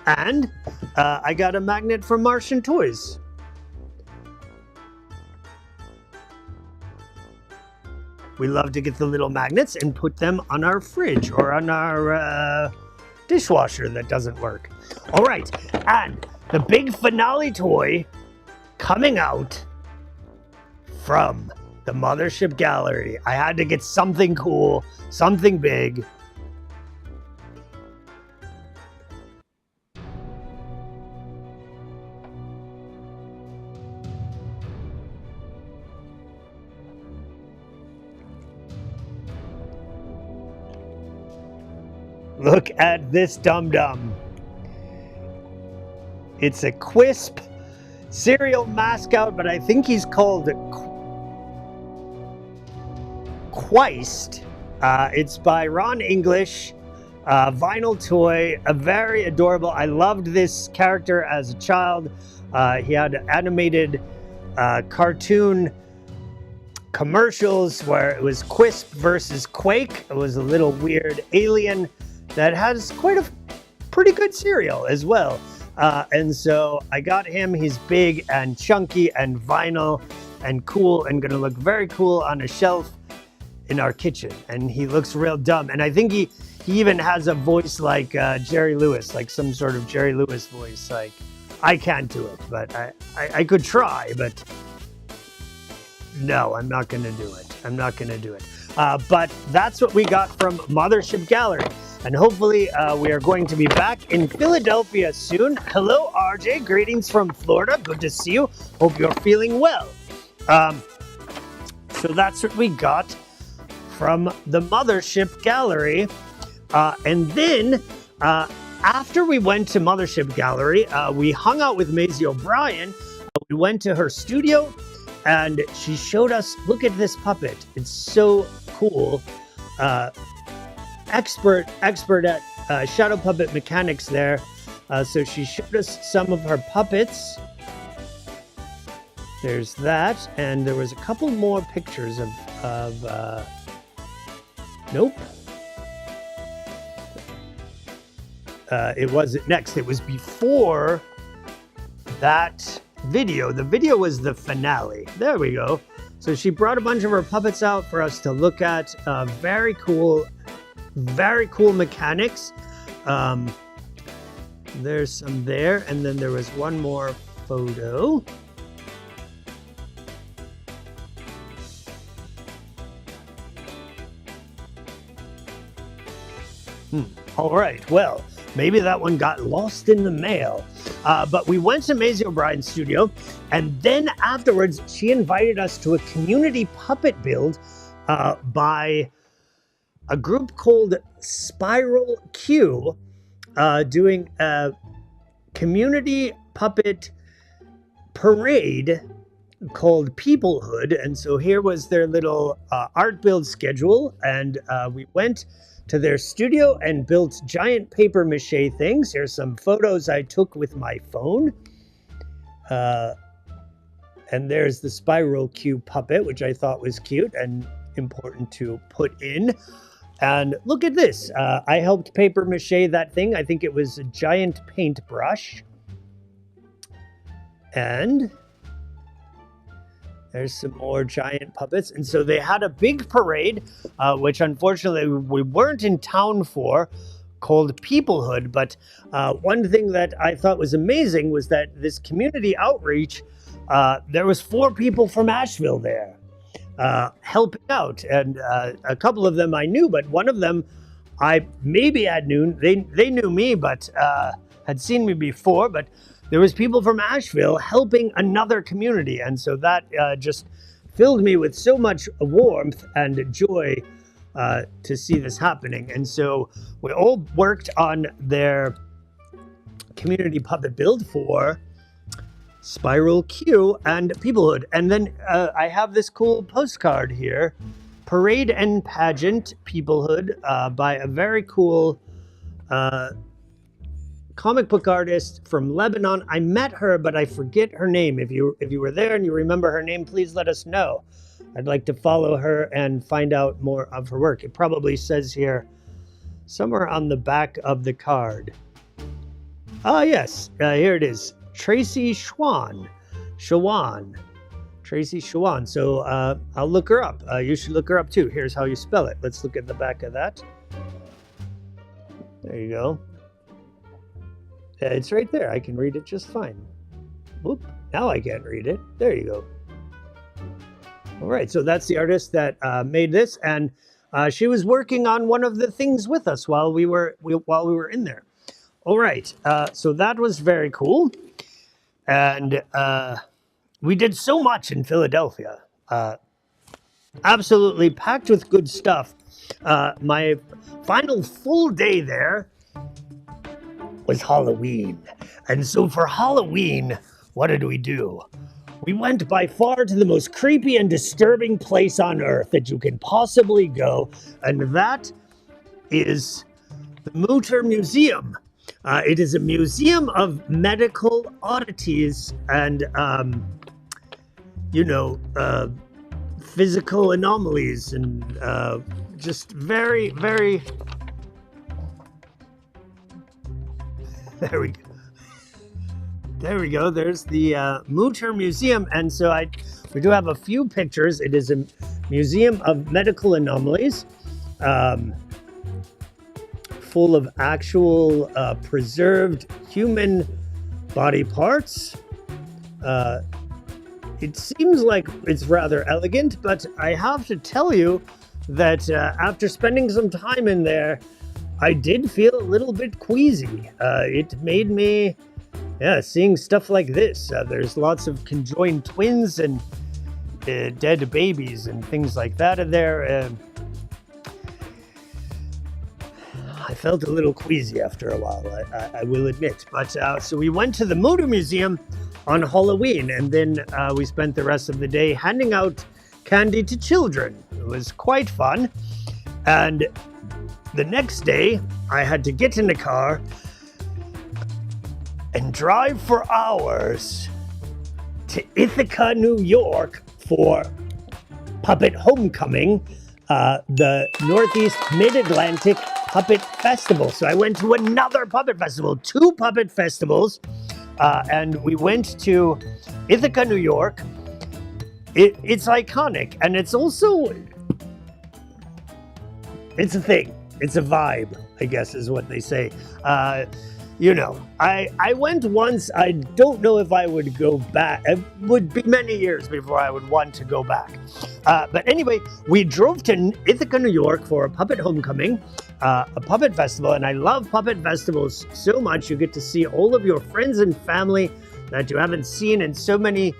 And I got a magnet from Martian Toys. we love to get the little magnets and put them on our fridge or on our dishwasher that doesn't work. All right, and the big finale toy coming out from the Mothership Gallery. I had to get something cool, something big. Look at this dum-dum. It's a Quisp cereal mascot, but I think he's called Quist. It's by Ron English, vinyl toy, a very adorable. I loved this character as a child. He had animated cartoon commercials where it was Quisp versus Quake. It was a little weird alien that has quite a pretty good cereal as well. And so I got him. He's big and chunky and vinyl and cool and gonna look very cool on a shelf in our kitchen. And he looks real dumb. And I think he even has a voice like Jerry Lewis, like some sort of Jerry Lewis voice. Like, I can't do it, but I could try, but no, I'm not gonna do it. I'm not gonna do it. But that's what we got from Mothership Gallery. And hopefully we are going to be back in Philadelphia soon. Hello, RJ. Greetings from Florida. Good to see you. Hope you're feeling well. So that's what we got from the Mothership Gallery. And then after we went to Mothership Gallery, we hung out with Maisie O'Brien. We went to her studio and she showed us, look at this puppet. It's so cool. Expert at shadow puppet mechanics there. So she showed us some of her puppets. There's that, and there was a couple more pictures of nope. It wasn't next. It was before that video. The video was the finale. There we go. So she brought a bunch of her puppets out for us to look at. Very cool mechanics. There's some there, and then there was one more photo. All right, well, maybe that one got lost in the mail. But we went to Maisie O'Brien's studio, and then afterwards, she invited us to a community puppet build by a group called Spiral Q, doing a community puppet parade called Peoplehood. And so here was their little art build schedule, and we went to their studio and built giant paper mache things. Here's some photos I took with my phone. And there's the Spiral Q puppet, which I thought was cute and important to put in. And look at this. I helped paper mache that thing. I think it was a giant paintbrush. And there's some more giant puppets. And so they had a big parade, which unfortunately we weren't in town for, called Peoplehood. But one thing that I thought was amazing was that this community outreach, there was 4 people from Asheville there helping out. And a couple of them I knew, but one of them I maybe had known. They knew me, but had seen me before. But there was people from Asheville helping another community. And so that just filled me with so much warmth and joy to see this happening. And so we all worked on their community puppet build for Spiral Q and Peoplehood. And then I have this cool postcard here, Parade and Pageant Peoplehood, by a very cool comic book artist from Lebanon. I met her, but I forget her name. If you were there and you remember her name, please let us know. I'd like to follow her and find out more of her work. It probably says here somewhere on the back of the card. Ah, yes, here it is. Tracy Schwan. Tracy Schwann. So I'll look her up. You should look her up too. Here's how you spell it. Let's look at the back of that. There you go. It's right there. I can read it just fine. Whoop. Now I can't read it. There you go. All right. So that's the artist that made this, and she was working on one of the things with us while we were in there. All right. So that was very cool, and we did so much in Philadelphia. Absolutely packed with good stuff. My final full day there was Halloween. And so for Halloween, what did we do? We went by far to the most creepy and disturbing place on earth that you can possibly go, and that is the Mutter Museum. It is a museum of medical oddities and, physical anomalies and just very, very... There we go. There's the Mutter Museum. And so we do have a few pictures. It is a museum of medical anomalies, full of actual preserved human body parts. It seems like it's rather elegant, but I have to tell you that after spending some time in there, I did feel a little bit queasy. It made me, seeing stuff like this. There's lots of conjoined twins and dead babies and things like that in there. I felt a little queasy after a while, I will admit. But so we went to the Mutter Museum on Halloween, and then we spent the rest of the day handing out candy to children. It was quite fun. And the next day, I had to get in the car and drive for hours to Ithaca, New York for Puppet Homecoming, the Northeast Mid-Atlantic Puppet Festival. So I went to another puppet festival, 2 puppet festivals, and we went to Ithaca, New York. It's iconic, and it's also, it's a thing. It's a vibe, I guess is what they say. I went once. I don't know if I would go back. It would be many years before I would want to go back. But anyway, we drove to Ithaca, New York for a Puppet Homecoming, a puppet festival. And I love puppet festivals so much. You get to see all of your friends and family that you haven't seen in so many,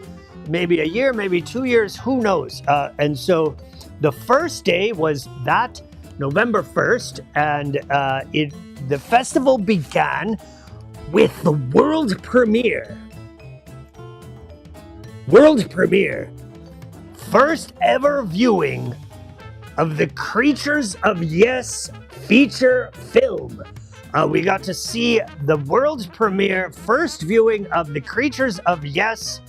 maybe a year, maybe 2 years, who knows? And so the first day was that November 1st, and the festival began with the world premiere. First ever viewing of the Creatures of Yes feature film. We got to see the world premiere, first viewing of the Creatures of Yes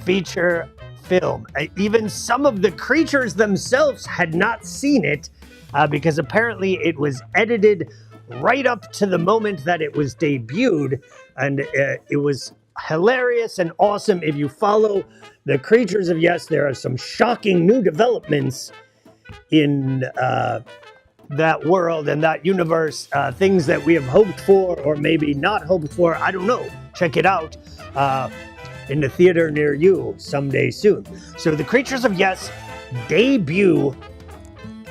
feature film. Even some of the creatures themselves had not seen it, because apparently it was edited right up to the moment that it was debuted, and it was hilarious and awesome. If you follow the Creatures of Yes, there are some shocking new developments in that world and that universe, things that we have hoped for or maybe not hoped for. I don't know. Check it out in the theater near you someday soon. So the Creatures of Yes debut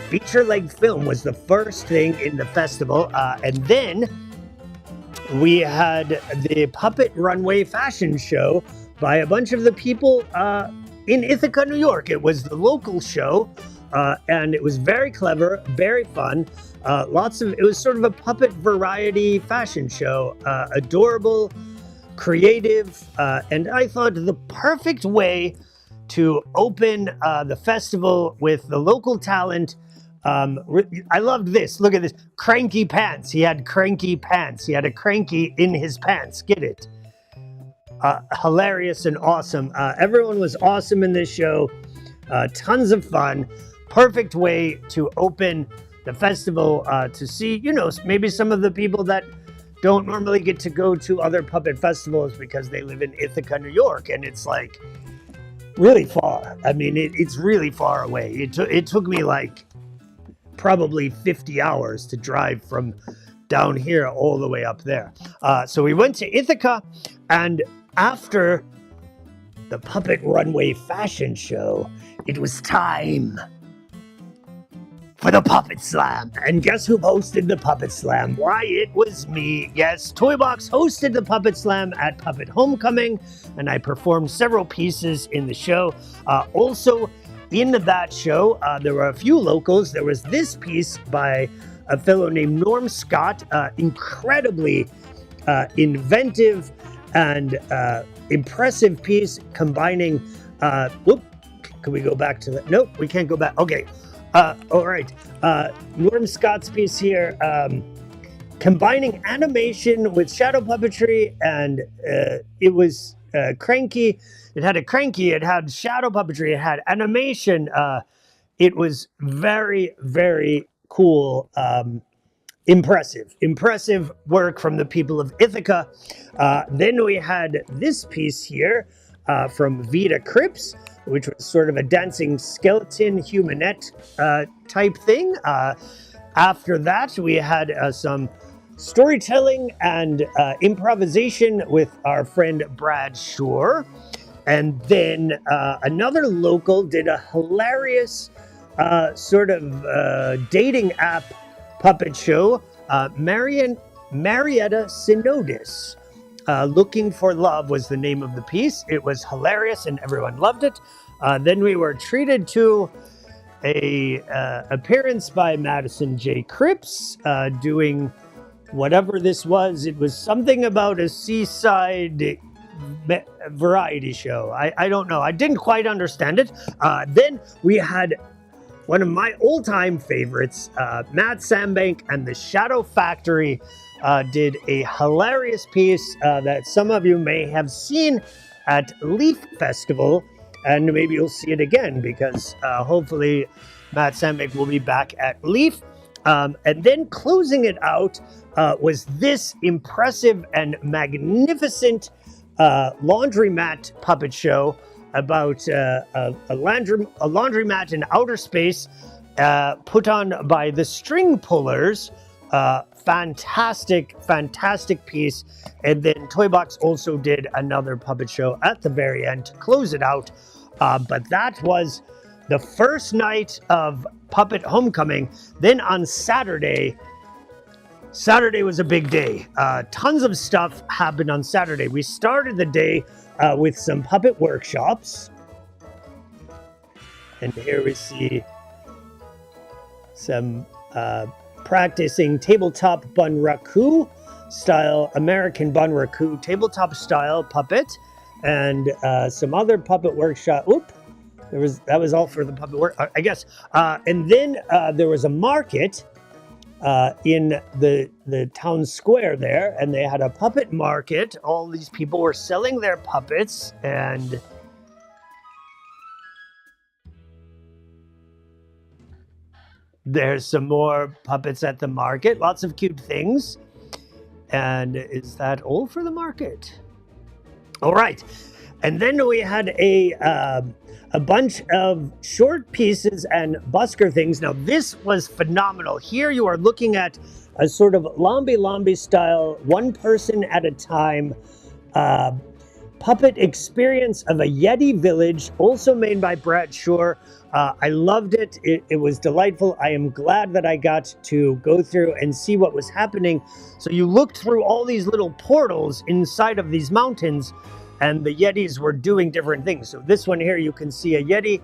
feature-length film was the first thing in the festival, and then we had the Puppet Runway fashion show by a bunch of the people in Ithaca, New York. It was the local show, and it was very clever, very fun. It was sort of a puppet variety fashion show, adorable, creative, and I thought the perfect way to open the festival with the local talent. I loved this. Look at this. Cranky pants. He had cranky pants. He had a cranky in his pants. Get it? Hilarious and awesome. Everyone was awesome in this show. Tons of fun. Perfect way to open the festival, to see, maybe some of the people that don't normally get to go to other puppet festivals because they live in Ithaca, New York. And it's like, really far. I mean, it's really far away. It took me like probably 50 hours to drive from down here all the way up there. So we went to Ithaca, and after the Puppet Runway fashion show, it was time for the Puppet Slam. And guess who hosted the Puppet Slam? Why, it was me. Yes, Toybox hosted the Puppet Slam at Puppet Homecoming, and I performed several pieces in the show. Also, in that show, there were a few locals. There was this piece by a fellow named Norm Scott, incredibly inventive and impressive piece combining, can we go back to that? Nope, we can't go back. Okay. All right. Norm Scott's piece here, combining animation with shadow puppetry, and it was cranky. It had a cranky, it had shadow puppetry, it had animation. It was very, very cool. Impressive work from the people of Ithaca. Then we had this piece here from Vita Cripps, which was sort of a dancing skeleton humanette type thing. After that, we had some storytelling and improvisation with our friend Brad Shore. And then another local did a hilarious sort of dating app puppet show, Marietta Synodis. Looking for Love was the name of the piece. It was hilarious and everyone loved it. Then we were treated to a appearance by Madison J. Cripps doing whatever this was. It was something about a seaside variety show. I don't know. I didn't quite understand it. Then we had one of my all-time favorites, Matt Sambank and the Shadow Factory did a hilarious piece that some of you may have seen at Leaf Festival, and maybe you'll see it again because hopefully Matt Sambank will be back at Leaf. And then closing it out was this impressive and magnificent laundromat puppet show about a laundromat in outer space put on by the String Pullers. Fantastic piece. And then Toybox also did another puppet show at the very end to close it out. But that was the first night of Puppet Homecoming. Then on Saturday was a big day. Tons of stuff happened on Saturday. We started the day with some puppet workshops. And here we see some practicing tabletop bunraku style, American bunraku tabletop style puppet, and some other puppet workshop. That was all for the puppet work, I guess. And then there was a market in the town square there, and they had a puppet market. All these people were selling their puppets, and there's some more puppets at the market. Lots of cute things. And is that all for the market? All right. And then we had a bunch of short pieces and busker things. Now, this was phenomenal. Here you are looking at a sort of lambi style, one person at a time puppet experience of a Yeti village, also made by Brad Shore. I loved it. It was delightful. I am glad that I got to go through and see what was happening. So you looked through all these little portals inside of these mountains, and the Yetis were doing different things. So this one here, you can see a Yeti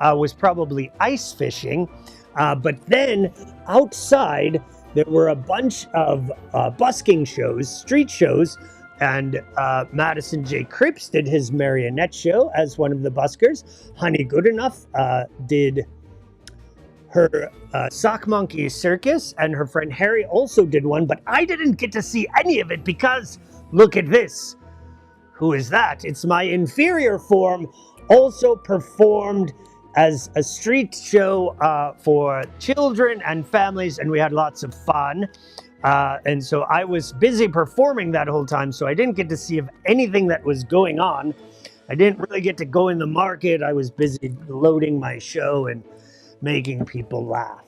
was probably ice fishing. But then outside, there were a bunch of busking shows, street shows, and Madison J. Cripps did his marionette show as one of the buskers. Honey Goodenough did her Sock Monkey Circus, and her friend Harry also did one, but I didn't get to see any of it because look at this. Who is that? It's my inferior form, also performed as a street show for children and families, and we had lots of fun. And so I was busy performing that whole time, so I didn't get to see anything that was going on. I didn't really get to go in the market. I was busy loading my show and making people laugh.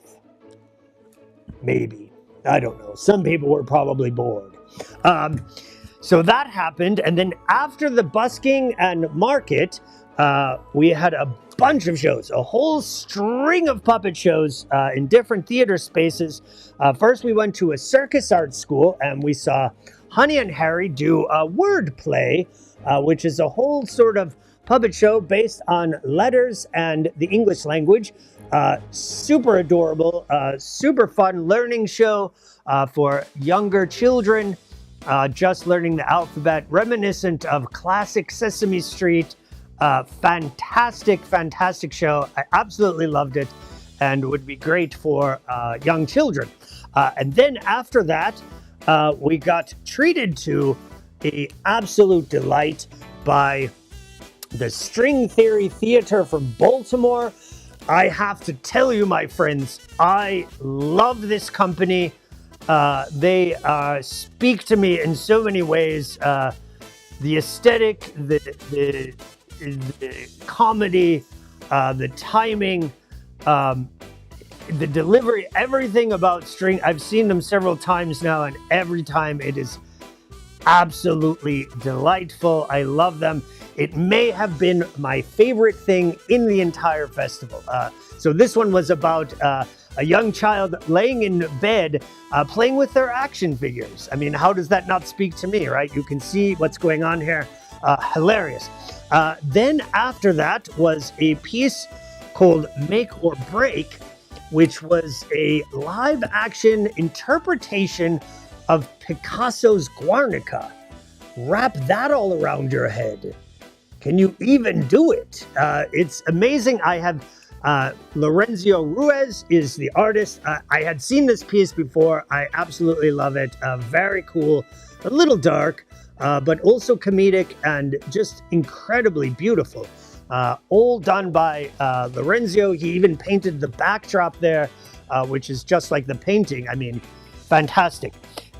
Maybe. I don't know. Some people were probably bored. So that happened. And then after the busking and market, we had a bunch of shows, a whole string of puppet shows in different theater spaces. First, we went to a circus art school and we saw Honey and Harry do a word play, which is a whole sort of puppet show based on letters and the English language. Super adorable, super fun learning show for younger children, just learning the alphabet, reminiscent of classic Sesame Street. Fantastic show. I absolutely loved it and would be great for young children. And then after that, we got treated to an absolute delight by the String Theory Theater from Baltimore. I have to tell you, my friends, I love this company. They speak to me in so many ways. The aesthetic, the comedy, the timing, the delivery, everything about String. I've seen them several times now, and every time it is absolutely delightful. I love them. It may have been my favorite thing in the entire festival. So this one was about a young child laying in bed playing with their action figures. I mean, how does that not speak to me, right? You can see what's going on here. Hilarious. Then after that was a piece called Make or Break, which was a live action interpretation of Picasso's Guernica. Wrap that all around your head. Can you even do it? It's amazing. I have Lorenzo Ruiz is the artist. I had seen this piece before. I absolutely love it. Very cool, a little dark, but also comedic and just incredibly beautiful. All done by Lorenzo. He even painted the backdrop there, which is just like the painting. I mean, fantastic.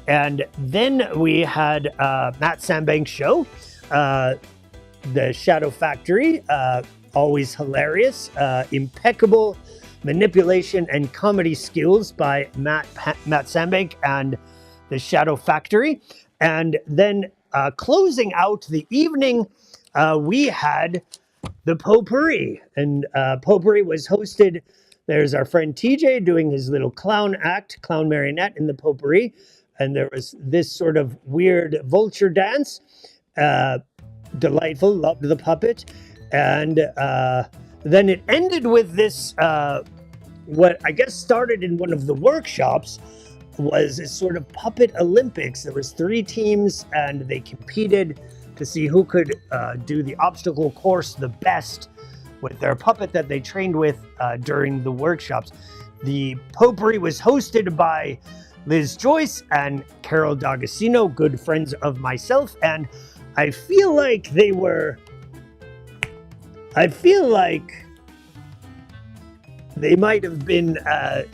And then we had Matt Sambank's show, The Shadow Factory, always hilarious, impeccable manipulation and comedy skills by Matt Sambank and The Shadow Factory. And then closing out the evening, we had the Potpourri. And Potpourri was hosted, there's our friend TJ doing his little clown act, clown marionette in the Potpourri. And there was this sort of weird vulture dance. Delightful, loved the puppet. And then it ended with this, what I guess started in one of the workshops, was a sort of puppet Olympics. There was 3 teams and they competed to see who could do the obstacle course the best with their puppet that they trained with during the workshops. The Potpourri was hosted by Liz Joyce and Carol D'Agostino, good friends of myself, and I feel like they might have been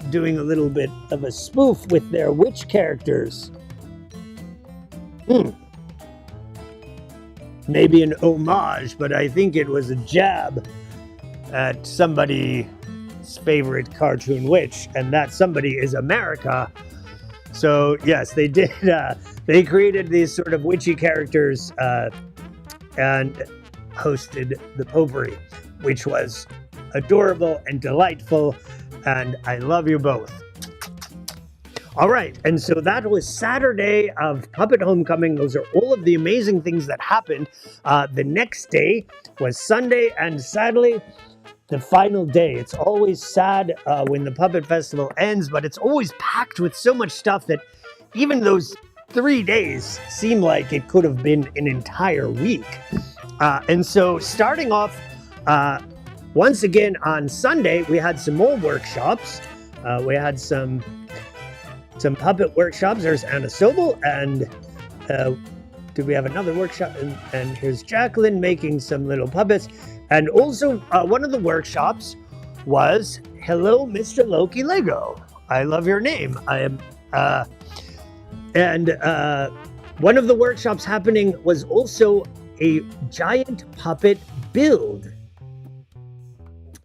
doing a little bit of a spoof with their witch characters. Maybe an homage, but I think it was a jab at somebody's favorite cartoon witch, and that somebody is America. So yes, they did. They created these sort of witchy characters and hosted the Potpourri, which was adorable and delightful, and I love you both. All right, and so that was Saturday of Puppet Homecoming. Those are all of the amazing things that happened. The next day was Sunday, and sadly, the final day. It's always sad when the Puppet Festival ends, but it's always packed with so much stuff that even those 3 days seem like it could have been an entire week. And so starting off, once again on Sunday, we had some more workshops. We had some puppet workshops. There's Anna Sobel, and do we have another workshop? And here's Jacqueline making some little puppets. And also, one of the workshops was Hello, Mr. Loki Lego. I love your name. I am, and one of the workshops happening was also a giant puppet build.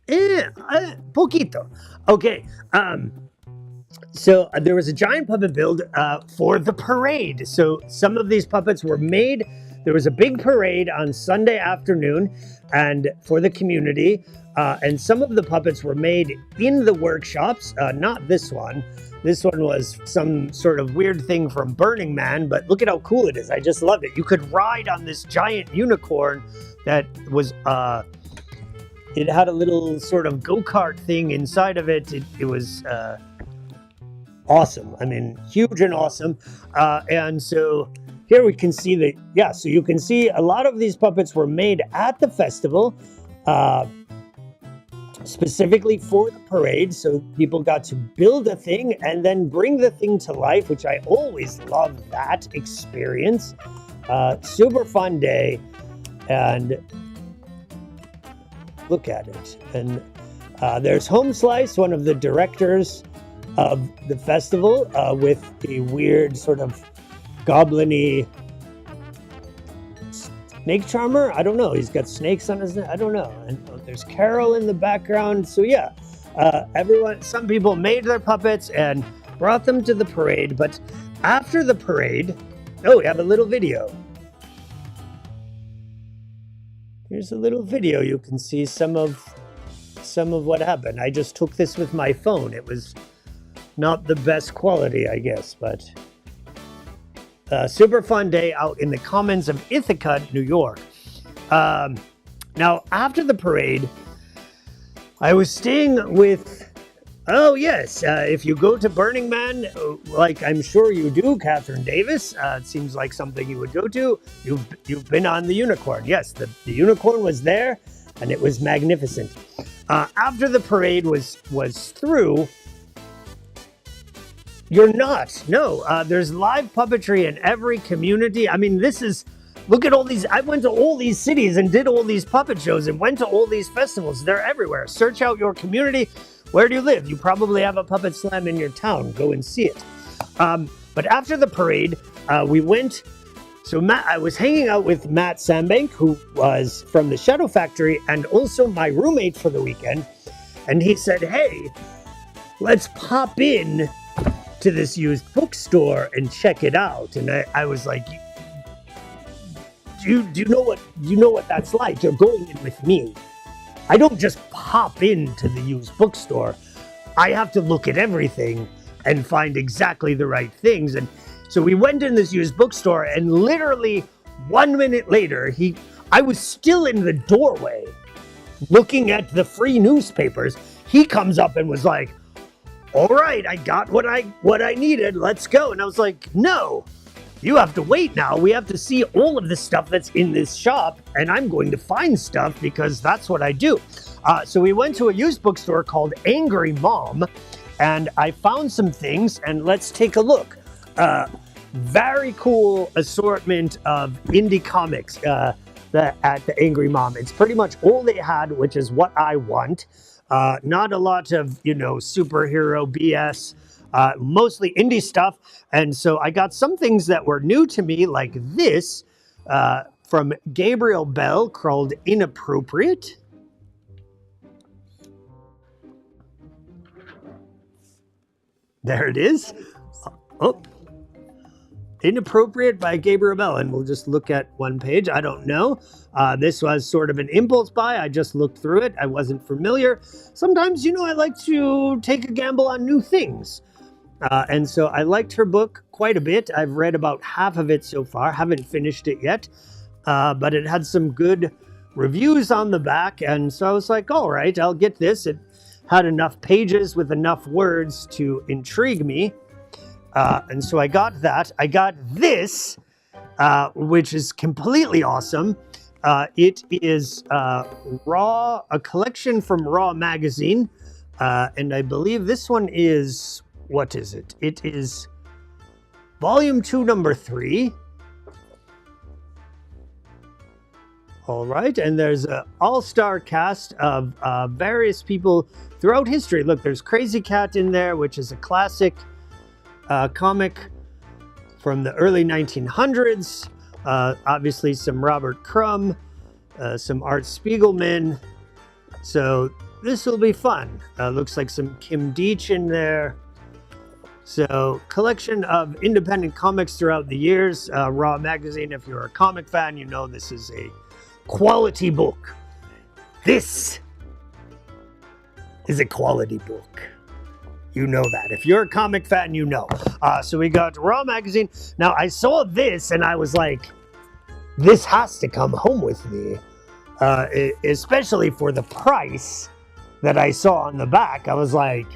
Poquito. Okay. So there was a giant puppet build for the parade. So some of these puppets were made. There was a big parade on Sunday afternoon and for the community. And some of the puppets were made in the workshops. Not this one. This one was some sort of weird thing from Burning Man, but look at how cool it is. I just loved it. You could ride on this giant unicorn that was, it had a little sort of go-kart thing inside of it. It was awesome. I mean, huge and awesome. And so here we can see that, yeah, so you can see a lot of these puppets were made at the festival, specifically for the parade, so people got to build a thing and then bring the thing to life, which I always love that experience. Super fun day, and look at it. And there's Home Slice, one of the directors of the festival, with a weird sort of goblin-y snake charmer. I don't know. He's got snakes on his neck. I don't know. And there's Carol in the background. So yeah, some people made their puppets and brought them to the parade. But after the parade, we have a little video. Here's a little video. You can see some of what happened. I just took this with my phone. It was not the best quality, I guess, but super fun day out in the Commons of Ithaca, New York. Now, after the parade, I was staying with, if you go to Burning Man, like I'm sure you do, Catherine Davis, it seems like something you would go to. You've been on the unicorn. Yes, the unicorn was there, and it was magnificent. After the parade was through, you're not. No, there's live puppetry in every community. I mean, look at all these. I went to all these cities and did all these puppet shows and went to all these festivals. They're everywhere. Search out your community. Where do you live? You probably have a puppet slam in your town. Go and see it. But after the parade, we went. So I was hanging out with Matt Sambank, who was from the Shadow Factory and also my roommate for the weekend. And he said, hey, let's pop in to this used bookstore and check it out. And I was like, do you know what that's like? You're going in with me. I don't just pop into the used bookstore. I have to look at everything and find exactly the right things. And so we went in this used bookstore, and literally 1 minute later, I was still in the doorway looking at the free newspapers. He comes up and was like, all right, I got what I needed. Let's go. And I was like, no, you have to wait now. We have to see all of the stuff that's in this shop, and I'm going to find stuff because that's what I do. So we went to a used bookstore called Angry Mom, and I found some things, and let's take a look. Very cool assortment of indie comics at the Angry Mom. It's pretty much all they had, which is what I want. Not a lot of, superhero BS, mostly indie stuff. And so I got some things that were new to me, like this from Gabriel Bell called Inappropriate. There it is. Oh, Inappropriate by Gabriel Bell. And we'll just look at one page. I don't know. This was sort of an impulse buy. I just looked through it. I wasn't familiar. Sometimes, I like to take a gamble on new things. And so I liked her book quite a bit. I've read about half of it so far. Haven't finished it yet. But it had some good reviews on the back. And so I was like, all right, I'll get this. It had enough pages with enough words to intrigue me. And so I got that. I got this, which is completely awesome. It is a collection from Raw magazine. And I believe this one is, what is it? It is volume 2, number 3. All right. And there's an all-star cast of various people throughout history. Look, there's Crazy Cat in there, which is a classic comic from the early 1900s. Obviously some Robert Crumb, some Art Spiegelman. So this will be fun. Looks like some Kim Deitch in there. So collection of independent comics throughout the years. Raw Magazine, if you're a comic fan, you know this is a quality book. This is a quality book. You know that. If you're a comic fan, you know. So we got Raw Magazine. Now, I saw this and I was like, this has to come home with me. Especially for the price that I saw on the back. I was like,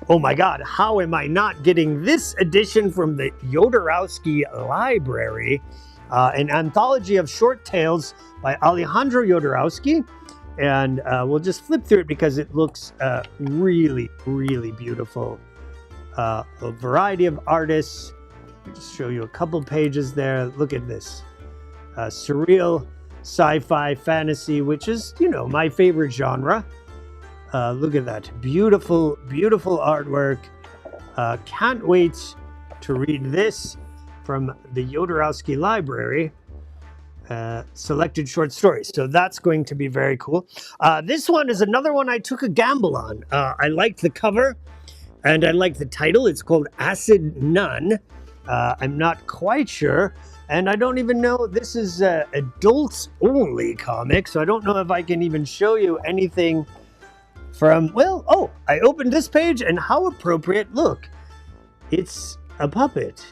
oh my God, how am I not getting this edition from the Jodorowsky Library? An anthology of short tales by Alejandro Jodorowsky. And we'll just flip through it because it looks really, really beautiful. A variety of artists. I'll just show you a couple pages there. Look at this. Surreal sci-fi fantasy, which is, you know, my favorite genre. Look at that. Beautiful, beautiful artwork. Can't wait to read this from the Jodorowsky Library. Selected short stories. So that's going to be very cool. This one is another one I took a gamble on. I liked the cover and I liked the title. It's called Acid Nun. I'm not quite sure. And I don't even know, this is adults only comic. So I don't know if I can even show you anything from, well, oh, I opened this page and how appropriate. Look, it's a puppet.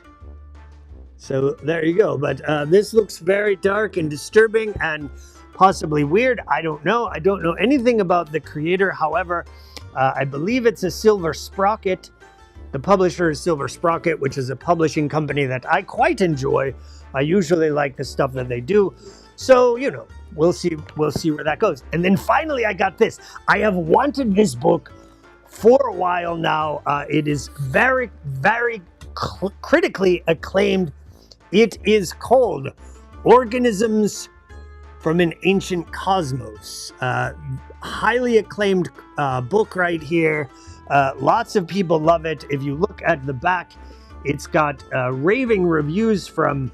So there you go. But this looks very dark and disturbing and possibly weird. I don't know. I don't know anything about the creator. However, I believe it's a Silver Sprocket. The publisher is Silver Sprocket, which is a publishing company that I quite enjoy. I usually like the stuff that they do. So, you know, we'll see where that goes. And then finally, I got this. I have wanted this book for a while now. It is very, very critically acclaimed. It is called Organisms from an Ancient Cosmos. Highly acclaimed book right here. Lots of people love it. If you look at the back, it's got raving reviews from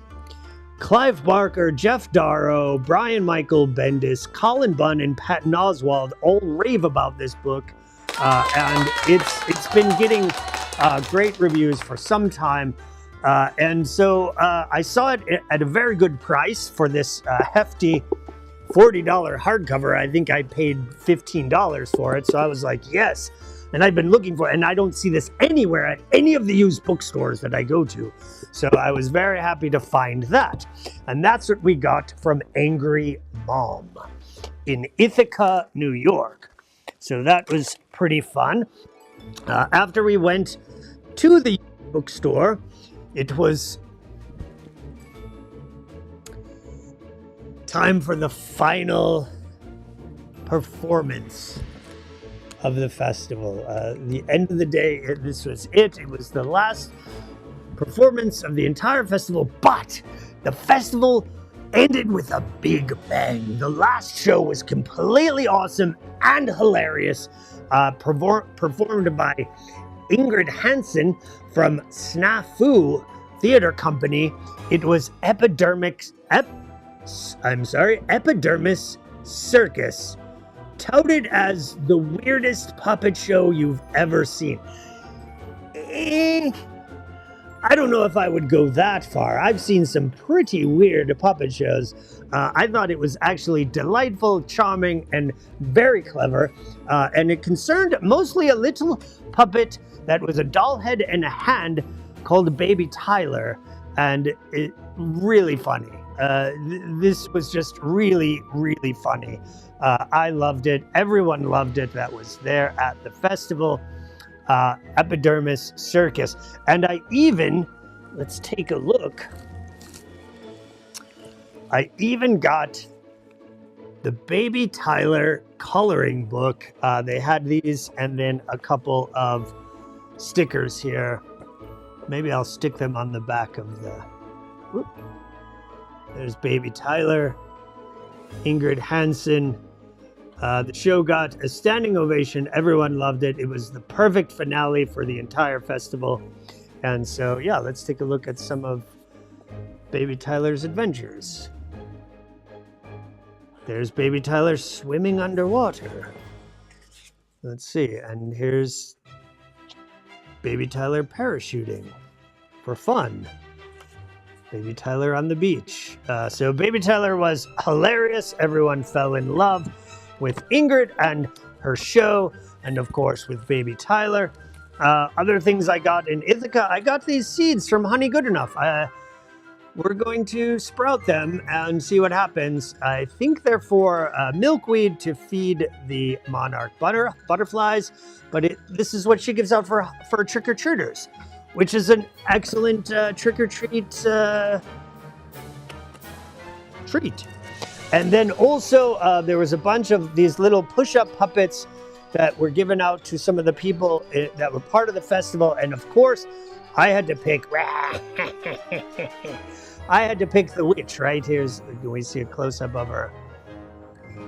Clive Barker, Jeff Darrow, Brian Michael Bendis, Colin Bunn, and Patton Oswalt all rave about this book. And it's been getting great reviews for some time. And so I saw it at a very good price for this hefty $40 hardcover. I think I paid $15 for it. So I was like, yes. And I've been looking for it, and I don't see this anywhere at any of the used bookstores that I go to. So I was very happy to find that. And that's what we got from Angry Mom in Ithaca, New York. So that was pretty fun. After we went to the bookstore, it was time for the final performance of the festival. The end of the day, this was it. It was the last performance of the entire festival, but the festival ended with a big bang. The last show was completely awesome and hilarious, performed by Ingrid Hansen from Snafu Theater Company. It was Epidermis Circus, touted as the weirdest puppet show you've ever seen. I don't know if I would go that far. I've seen some pretty weird puppet shows. I thought it was actually delightful, charming, and very clever. And it concerned mostly a little puppet that was a doll head and a hand called Baby Tyler. And it really funny. This was just really, really funny. I loved it. Everyone loved it that was there at the festival. Epidermis Circus. And I even, let's take a look. I even got the Baby Tyler coloring book. They had these and then a couple of stickers here. Maybe I'll stick them on the back of the... Whoop. There's Baby Tyler, Ingrid Hansen. The show got a standing ovation. Everyone loved it. It was the perfect finale for the entire festival. And so, yeah, let's take a look at some of Baby Tyler's adventures. There's Baby Tyler swimming underwater. Let's see, and here's Baby Tyler parachuting for fun. Baby Tyler on the beach. So Baby Tyler was hilarious. Everyone fell in love with Ingrid and her show, and of course with Baby Tyler. Other things I got in Ithaca, I got these seeds from Honey Good Enough. We're going to sprout them and see what happens. I think they're for milkweed to feed the monarch butterflies, but this is what she gives out for trick-or-treaters, which is an excellent trick-or-treat treat. And then also there was a bunch of these little push-up puppets that were given out to some of the people that were part of the festival. And of course, I had to pick. I had to pick the witch, right? Can we see a close-up of her?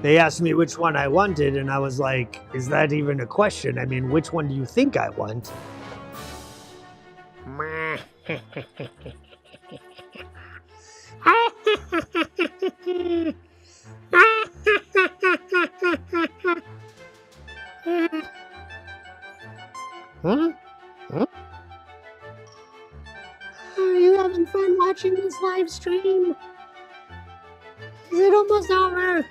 They asked me which one I wanted, and I was like, is that even a question? I mean, which one do you think I want? Huh? Are you having fun watching this live stream? Is it almost over?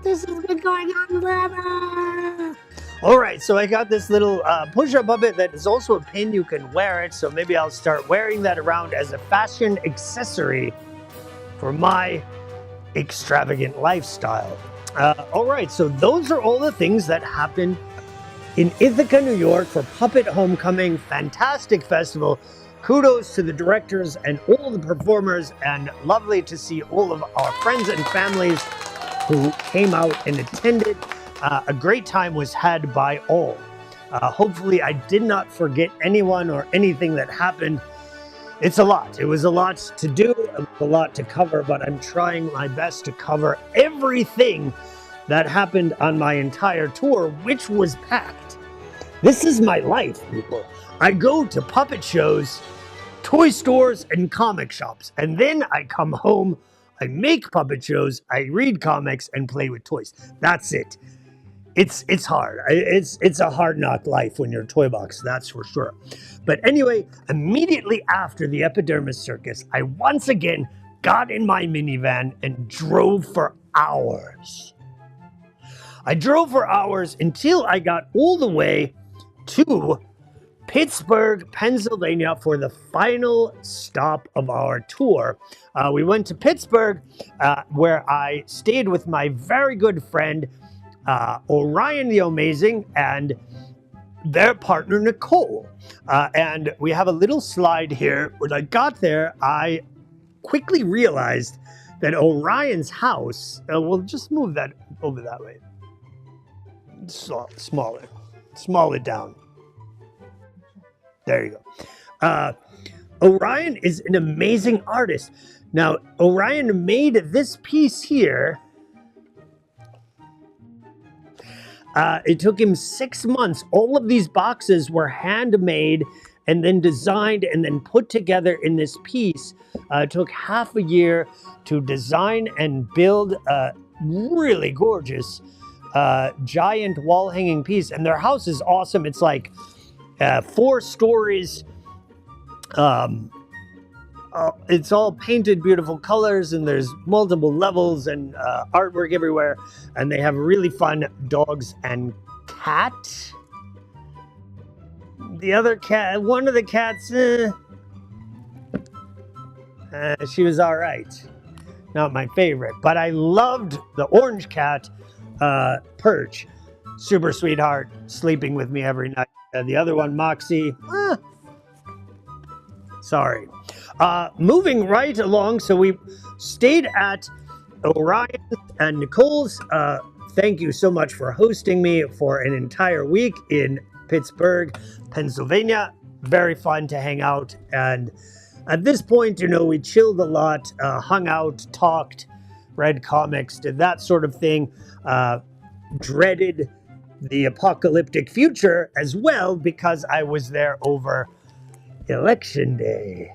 This has been going on forever. All right, so I got this little push-up puppet that is also a pin. You can wear it, so maybe I'll start wearing that around as a fashion accessory for my extravagant lifestyle. All right, so those are all the things that happened in Ithaca, New York for Puppet Homecoming. Fantastic festival. Kudos to the directors and all the performers, and lovely to see all of our friends and families who came out and attended. A great time was had by all. Hopefully I did not forget anyone or anything that happened. It's a lot. It was a lot to do, a lot to cover, but I'm trying my best to cover everything that happened on my entire tour, which was packed. This is my life, people. I go to puppet shows, toy stores, and comic shops, and then I come home, I make puppet shows, I read comics, and play with toys. That's it. It's hard. It's a hard knock life when you're Toybox, that's for sure. But anyway, immediately after the Epidermis Circus, I once again got in my minivan and drove for hours. I drove for hours until I got all the way to Pittsburgh, Pennsylvania for the final stop of our tour. We went to Pittsburgh where I stayed with my very good friend Orion the Amazing and their partner Nicole. And we have a little slide here. When I got there, I quickly realized that Orion's house, we'll just move that over that way. Small it down. There you go. Orion is an amazing artist. Now, Orion made this piece here. It took him 6 months. All of these boxes were handmade and then designed and then put together in this piece. It took half a year to design and build a really gorgeous giant wall hanging piece, and their house is awesome. It's like 4 stories. It's all painted beautiful colors, and there's multiple levels and artwork everywhere, and they have really fun dogs and cat. The other cat, one of the cats, she was all right. Not my favorite, but I loved the orange cat, Perch. Super sweetheart, sleeping with me every night. The other one, Moxie, sorry. Moving right along, so we stayed at Orion and Nicole's. Thank you so much for hosting me for an entire week in Pittsburgh, Pennsylvania. Very fun to hang out. And at this point, you know, we chilled a lot, hung out, talked, read comics, did that sort of thing. Dreaded the apocalyptic future as well because I was there over Election Day.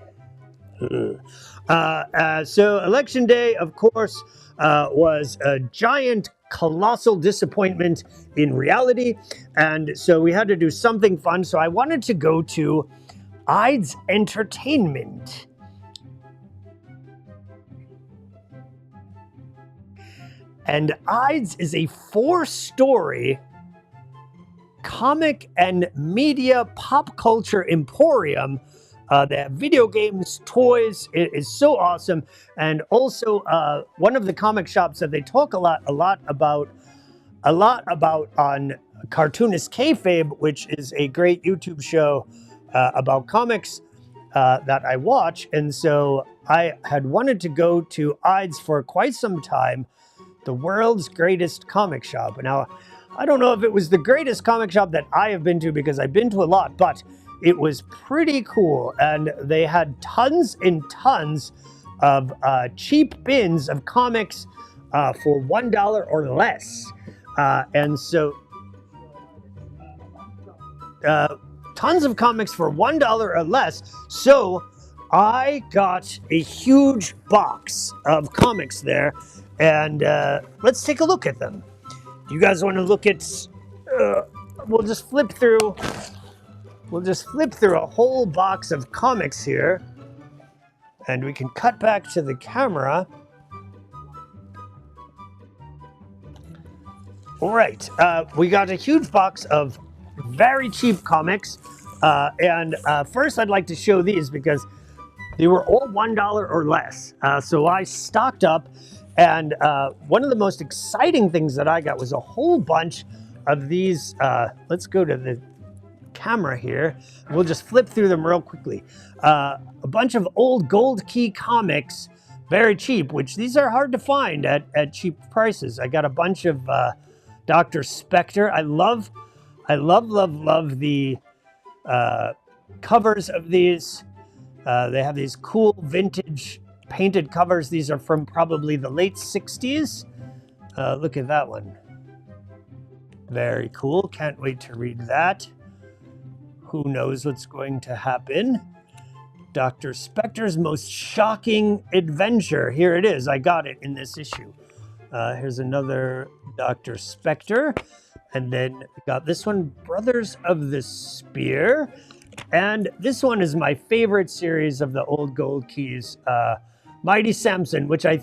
So election day, of course, was a giant, colossal disappointment in reality, and so we had to do something fun. So I wanted to go to Ides Entertainment. And Ides is a 4-story comic and media pop culture emporium. They have video games, toys. It is so awesome. And also one of the comic shops that they talk a lot about on Cartoonist Kayfabe, which is a great YouTube show about comics that I watch. And so I had wanted to go to Ides for quite some time, the world's greatest comic shop. Now, I don't know if it was the greatest comic shop that I have been to, because I've been to a lot, but it was pretty cool. And they had tons and tons of cheap bins of comics for $1 or less. And so tons of comics for $1 or less. So I got a huge box of comics there, and let's take a look at them. You guys want to look at? We'll just flip through. We'll just flip through a whole box of comics here, and we can cut back to the camera. All right, we got a huge box of very cheap comics, and first I'd like to show these because they were all $1 or less. So I stocked up, and one of the most exciting things that I got was a whole bunch of these. Let's go to the camera here. We'll just flip through them real quickly. A bunch of old Gold Key comics, very cheap, which these are hard to find at cheap prices. I got a bunch of Dr. Spectre. I love the covers of these. They have these cool vintage painted covers. These are from probably the late 60s. Look at that one. Very cool. Can't wait to read that. Who knows what's going to happen? Dr. Spectre's Most Shocking Adventure. Here it is. I got it in this issue. Here's another Dr. Spectre. And then got this one, Brothers of the Spear. And this one is my favorite series of the old Gold Keys, Mighty Samson, which I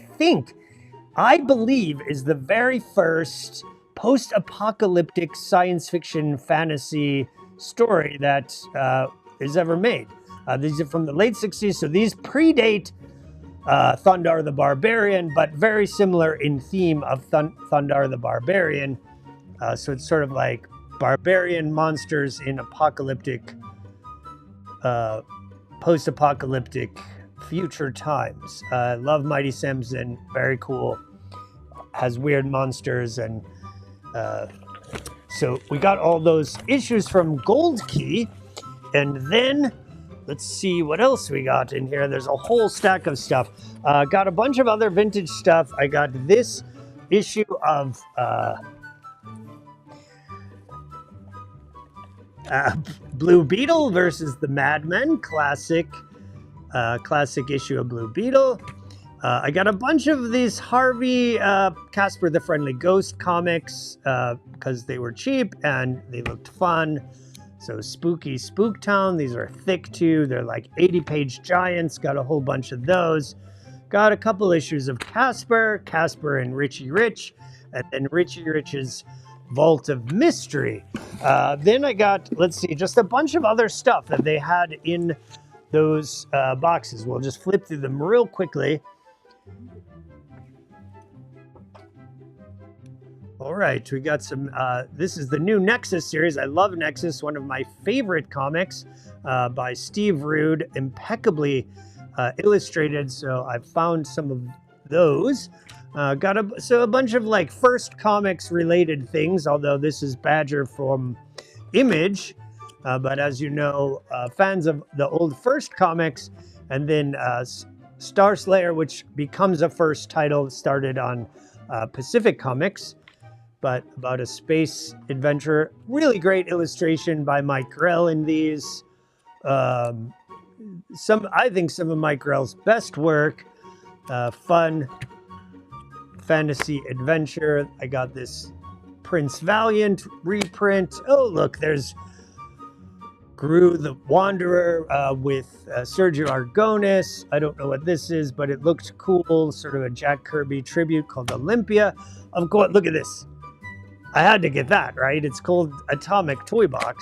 believe is the very first post-apocalyptic science fiction fantasy story that is ever made. These are from the late 60s, so these predate Thundar the Barbarian, but very similar in theme of Thundar the Barbarian. So it's sort of like barbarian monsters in apocalyptic, post-apocalyptic future times. I love Mighty Samson, very cool. Has weird monsters, and so we got all those issues from Gold Key, and then let's see what else we got in here. There's a whole stack of stuff. Got a bunch of other vintage stuff. I got this issue of Blue Beetle versus the Madmen, classic issue of Blue Beetle. I got a bunch of these Harvey Casper the Friendly Ghost comics because they were cheap and they looked fun. So Spooky Spooktown, these are thick too. They're like 80-page giants. Got a whole bunch of those. Got a couple issues of Casper and Richie Rich, and then Richie Rich's Vault of Mystery. Then I got, let's see, just a bunch of other stuff that they had in those boxes. We'll just flip through them real quickly. All right, we got some, this is the new Nexus series. I love Nexus, one of my favorite comics by Steve Rude, impeccably illustrated. So I found some of those. Got a bunch of like First Comics related things, although this is Badger from Image. But as you know, fans of the old First Comics, and then Star Slayer, which becomes a First title, started on Pacific Comics, but about a space adventure. Really great illustration by Mike Grell in these. I think some of Mike Grell's best work. Fun fantasy adventure. I got this Prince Valiant reprint. Oh, look, there's Gru the Wanderer with Sergio Aragonés. I don't know what this is, but it looked cool. Sort of a Jack Kirby tribute called Olympia. Of course, look at this. I had to get that, right? It's called Atomic Toybox.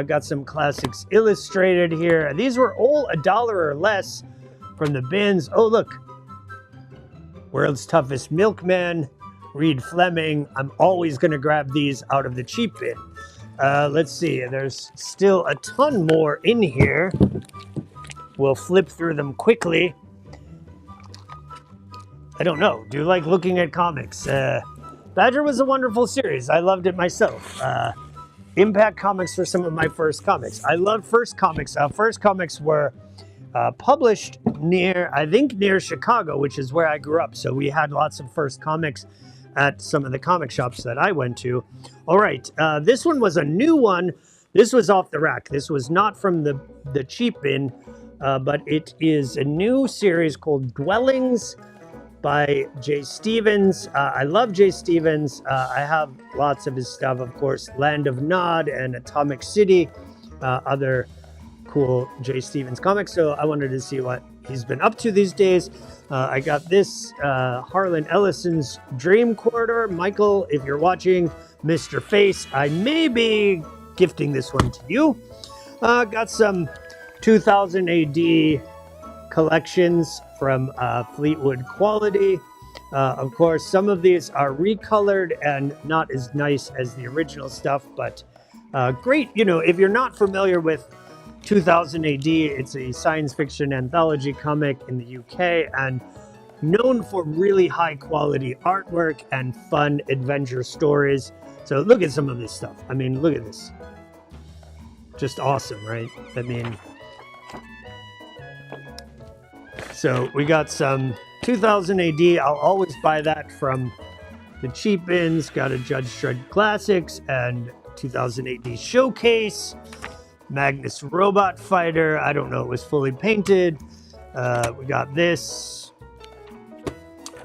Got some classics illustrated here. These were all $1 or less from the bins. Oh, look. World's Toughest Milkman, Reed Fleming. I'm always going to grab these out of the cheap bin. Let's see. There's still a ton more in here. We'll flip through them quickly. I don't know. Do you like looking at comics? Badger was a wonderful series. I loved it myself. Impact Comics were some of my first comics. I loved First Comics. First Comics were published near Chicago, which is where I grew up. So we had lots of First Comics at some of the comic shops that I went to. All right, this one was a new one. This was off the rack. This was not from the cheap bin, but it is a new series called Dwellings by Jay Stevens. I love Jay Stevens. I have lots of his stuff, of course, Land of Nod and Atomic City, other cool Jay Stevens comics. So I wanted to see what he's been up to these days. I got this Harlan Ellison's Dream Corridor. Michael, if you're watching, Mr. Face, I may be gifting this one to you. Got some 2000 AD collections from Fleetwood Quality. Of course, some of these are recolored and not as nice as the original stuff, but great. You know, if you're not familiar with 2000 AD, it's a science fiction anthology comic in the UK and known for really high quality artwork and fun adventure stories. So look at some of this stuff. I mean, look at this. Just awesome, right? I mean, so we got some 2000 AD. I'll always buy that from the cheap bins. Got a Judge Dredd Classics and 2000 AD Showcase. Magnus Robot Fighter. I don't know. It was fully painted. We got this.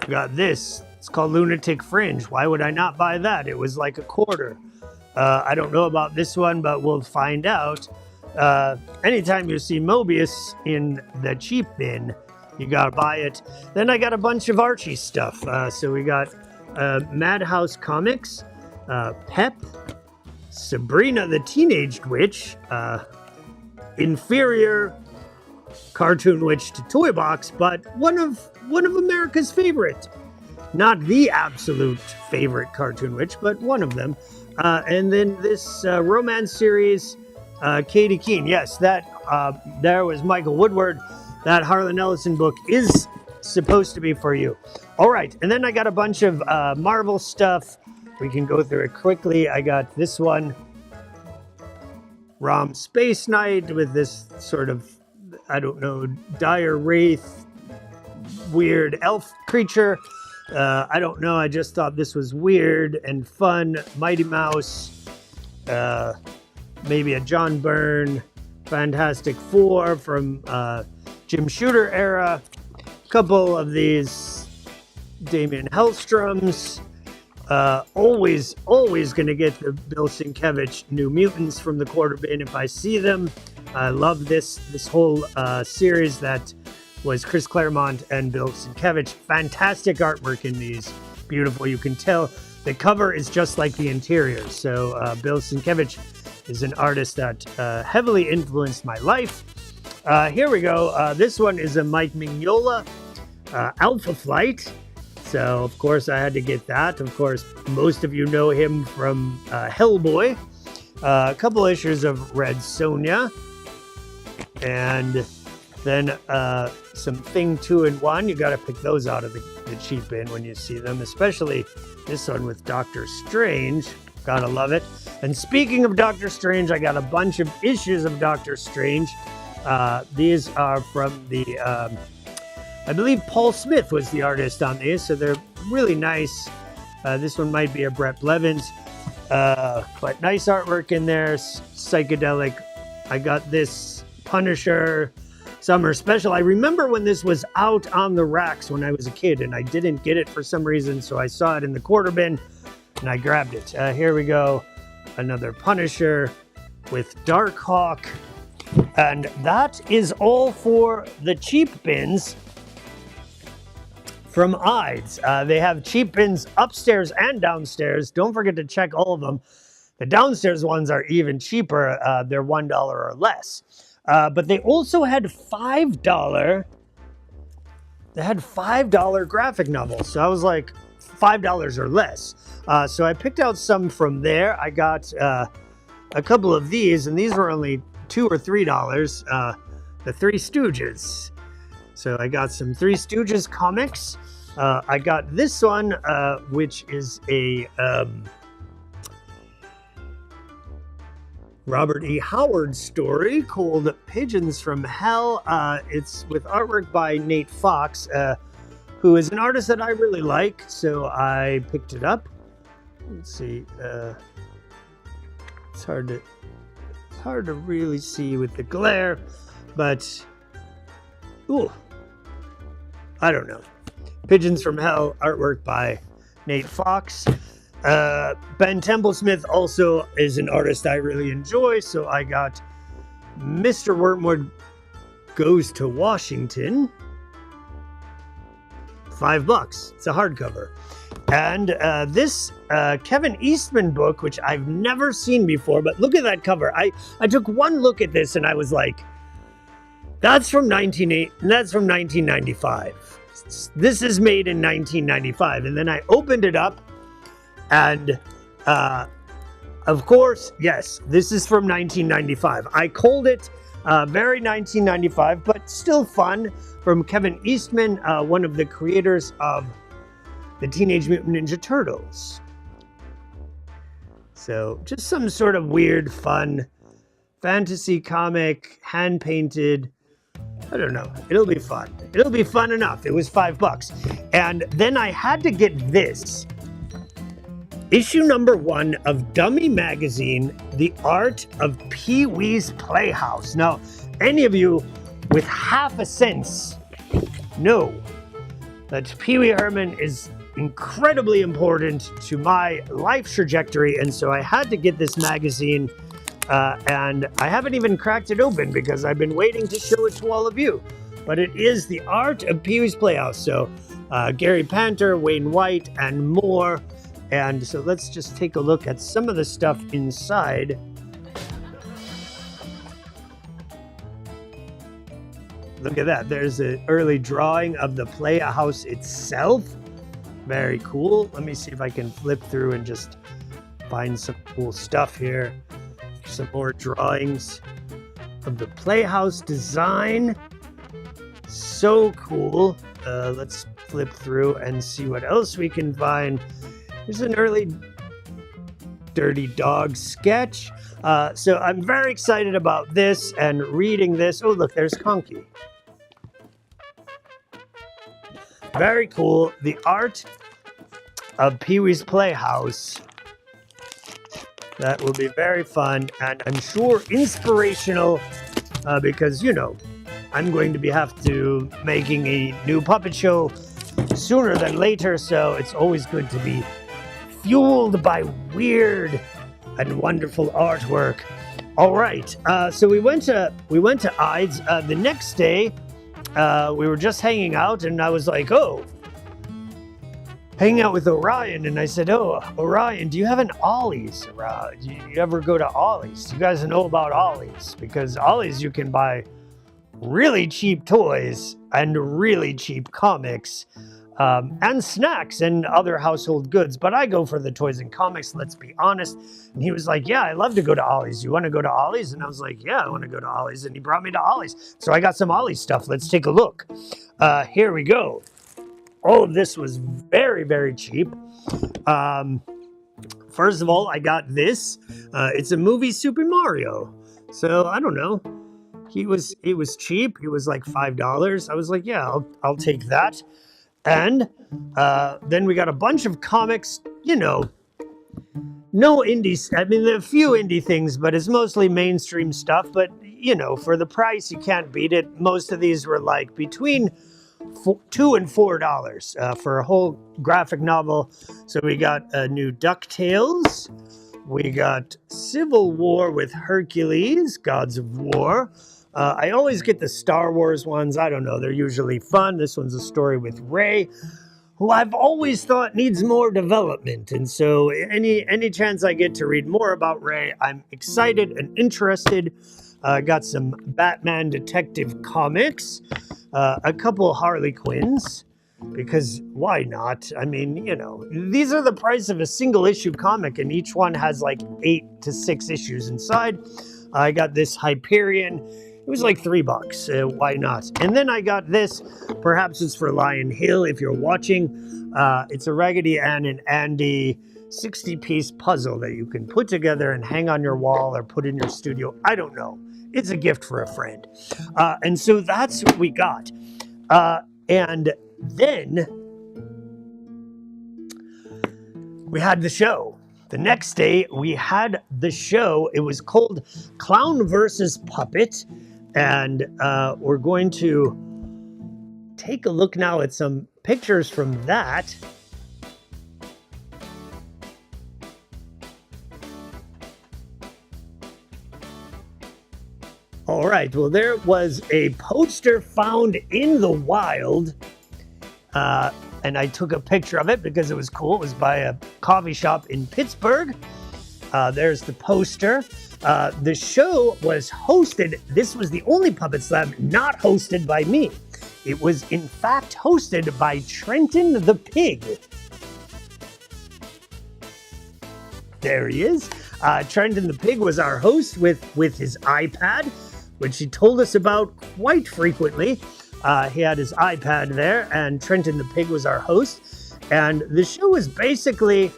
We got this. It's called Lunatic Fringe. Why would I not buy that? It was like $0.25. I don't know about this one, but we'll find out. Anytime you see Mobius in the cheap bin, you gotta buy it. Then I got a bunch of Archie stuff. So we got Madhouse Comics, Pep, Sabrina the Teenage Witch, inferior cartoon witch to Toybox, but one of America's favorite. Not the absolute favorite cartoon witch, but one of them. And then this romance series, Katie Keene. Yes, that there was Michael Woodward. That Harlan Ellison book is supposed to be for you. All right, and then I got a bunch of Marvel stuff. We can go through it quickly. I got this one, Rom Space Knight, with this sort of, I don't know, dire wraith, weird elf creature. I don't know. I just thought this was weird and fun. Mighty Mouse, maybe a John Byrne, Fantastic Four from Jim Shooter era. A couple of these Damien Hellstroms. Always going to get the Bill Sienkiewicz New Mutants from the quarter bin if I see them. I love this whole series that was Chris Claremont and Bill Sienkiewicz. Fantastic artwork in these. Beautiful. You can tell the cover is just like the interior. So Bill Sienkiewicz is an artist that heavily influenced my life. Here we go. This one is a Mike Mignola Alpha Flight. So, of course, I had to get that. Of course, most of you know him from Hellboy. A couple issues of Red Sonja. And then some Thing 2 and 1. You got to pick those out of the cheap bin when you see them, especially this one with Doctor Strange. Gotta love it. And speaking of Doctor Strange, I got a bunch of issues of Doctor Strange. These are from the, I believe Paul Smith was the artist on these, so they're really nice. This one might be a Brett Blevins, but nice artwork in there, psychedelic. I got this Punisher, summer special. I remember when this was out on the racks when I was a kid, and I didn't get it for some reason, so I saw it in the quarter bin, and I grabbed it. Here we go. Another Punisher with Darkhawk. And that is all for the cheap bins from Ides. They have cheap bins upstairs and downstairs. Don't forget to check all of them. The downstairs ones are even cheaper. They're $1 or less. But they also had $5. They had $5 graphic novels. So I was like, $5 or less. So I picked out some from there. I got a couple of these, and these were only $2 or $3. The Three Stooges. So I got some Three Stooges comics. I got this one, which is a Robert E. Howard story called Pigeons from Hell. It's with artwork by Nate Fox, who is an artist that I really like, so I picked it up. Let's see. It's hard to really see with the glare, but ooh, I don't know. Pigeons from Hell, artwork by Nate Fox. Ben Templesmith also is an artist I really enjoy, so I got Mr. Wormwood Goes to Washington. $5. It's a hardcover. And this Kevin Eastman book, which I've never seen before, but look at that cover. I took one look at this and I was like, that's from 1995. This is made in 1995. And then I opened it up, and of course, yes, this is from 1995. I called it very 1995, but still fun, from Kevin Eastman, one of the creators of the Teenage Mutant Ninja Turtles. So just some sort of weird, fun fantasy comic, hand-painted. I don't know. It'll be fun. It'll be fun enough. It was $5. And then I had to get this. Issue number 1 of Dummy Magazine, The Art of Pee-wee's Playhouse. Now, any of you with half a sense know that Pee-wee Herman is incredibly important to my life trajectory, and so I had to get this magazine, and I haven't even cracked it open because I've been waiting to show it to all of you. But it is The Art of Pee-wee's Playhouse. So Gary Panter, Wayne White, and more. And so let's just take a look at some of the stuff inside. Look at that. There's an early drawing of the playhouse itself. Very cool. Let me see if I can flip through and just find some cool stuff here. Some more drawings of the playhouse design. So cool. Let's flip through and see what else we can find. There's an early Dirty Dog sketch. So I'm very excited about this and reading this. Oh, look, there's Conky. Very cool. The Art of Pee-wee's Playhouse. That will be very fun, and I'm sure inspirational, because, you know, I'm going to have to making a new puppet show sooner than later, so it's always good to be fueled by weird and wonderful artwork. All right, so we went to Ides. The next day, we were just hanging out, and I was like, oh, hanging out with Orion, and I said, oh, Orion, do you have an Ollie's? Do you ever go to Ollie's? Do you guys know about Ollie's? Because Ollie's, you can buy really cheap toys and really cheap comics, and snacks and other household goods. But I go for the toys and comics, let's be honest. And he was like, yeah, I love to go to Ollie's. You want to go to Ollie's? And I was like, yeah, I want to go to Ollie's. And he brought me to Ollie's. So I got some Ollie's stuff. Let's take a look. Here we go. All of this was very, very cheap. First of all, I got this. It's a movie Super Mario. So I don't know. It was cheap. It was like $5. I was like, yeah, I'll take that. And then we got a bunch of comics, you know, no indies. I mean, there are a few indie things, but it's mostly mainstream stuff. But you know, for the price, you can't beat it. Most of these were like between $2 and $4 for a whole graphic novel. So we got a new DuckTales. We got Civil War with Hercules, Gods of War. I always get the Star Wars ones. I don't know. They're usually fun. This one's a story with Rey, who I've always thought needs more development. And so any chance I get to read more about Rey, I'm excited and interested. Got some Batman Detective Comics, a couple Harley Quinns, because why not? I mean, you know, these are the price of a single issue comic, and each one has like 8 to 6 issues inside. I got this Hyperion. It was like $3. Why not? And then I got this. Perhaps it's for Lion Hill if you're watching. It's a Raggedy Ann and Andy 60-piece puzzle that you can put together and hang on your wall or put in your studio. I don't know. It's a gift for a friend. And so that's what we got. And then we had the show. The next day we had the show. It was called Clown versus Puppet. And we're going to take a look now at some pictures from that. All right, well, there was a poster found in the wild, and I took a picture of it because it was cool. It was by a coffee shop in Pittsburgh. There's the poster. The show was hosted. This was the only Puppet Slam not hosted by me. It was, in fact, hosted by Trenton the Pig. There he is. Trenton the Pig was our host with his iPad, which he told us about quite frequently. He had his iPad there, and Trenton the Pig was our host. And the show was basically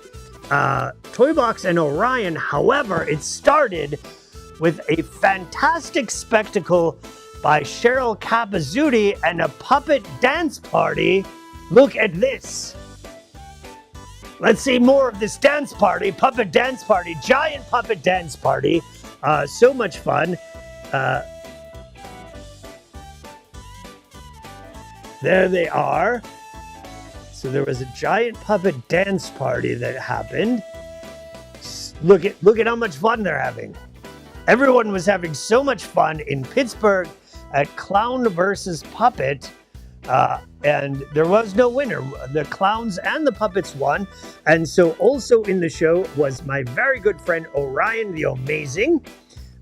Toybox and Orion. However, it started with a fantastic spectacle by Cheryl Capizzuti and a puppet dance party. Look at this. Let's see more of this dance party, puppet dance party, giant puppet dance party. So much fun. There they are. So there was a giant puppet dance party that happened. Look at how much fun they're having. Everyone was having so much fun in Pittsburgh at Clown versus Puppet. And there was no winner. The clowns and the puppets won. And so also in the show was my very good friend Orion the Amazing,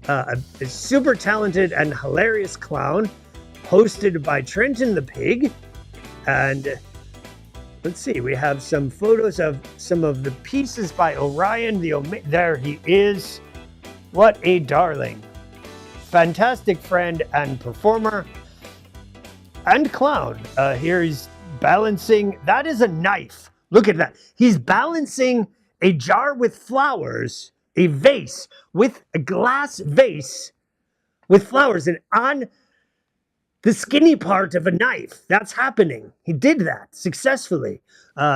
a super talented and hilarious clown, hosted by Trenton the Pig. And let's see, we have some photos of some of the pieces by Orion the Amazing. There he is. What a darling. Fantastic friend and performer. And clown. Here he's balancing. That is a knife. Look at that. He's balancing a jar with flowers, a vase with a glass vase with flowers, and on the skinny part of a knife. That's happening. He did that successfully.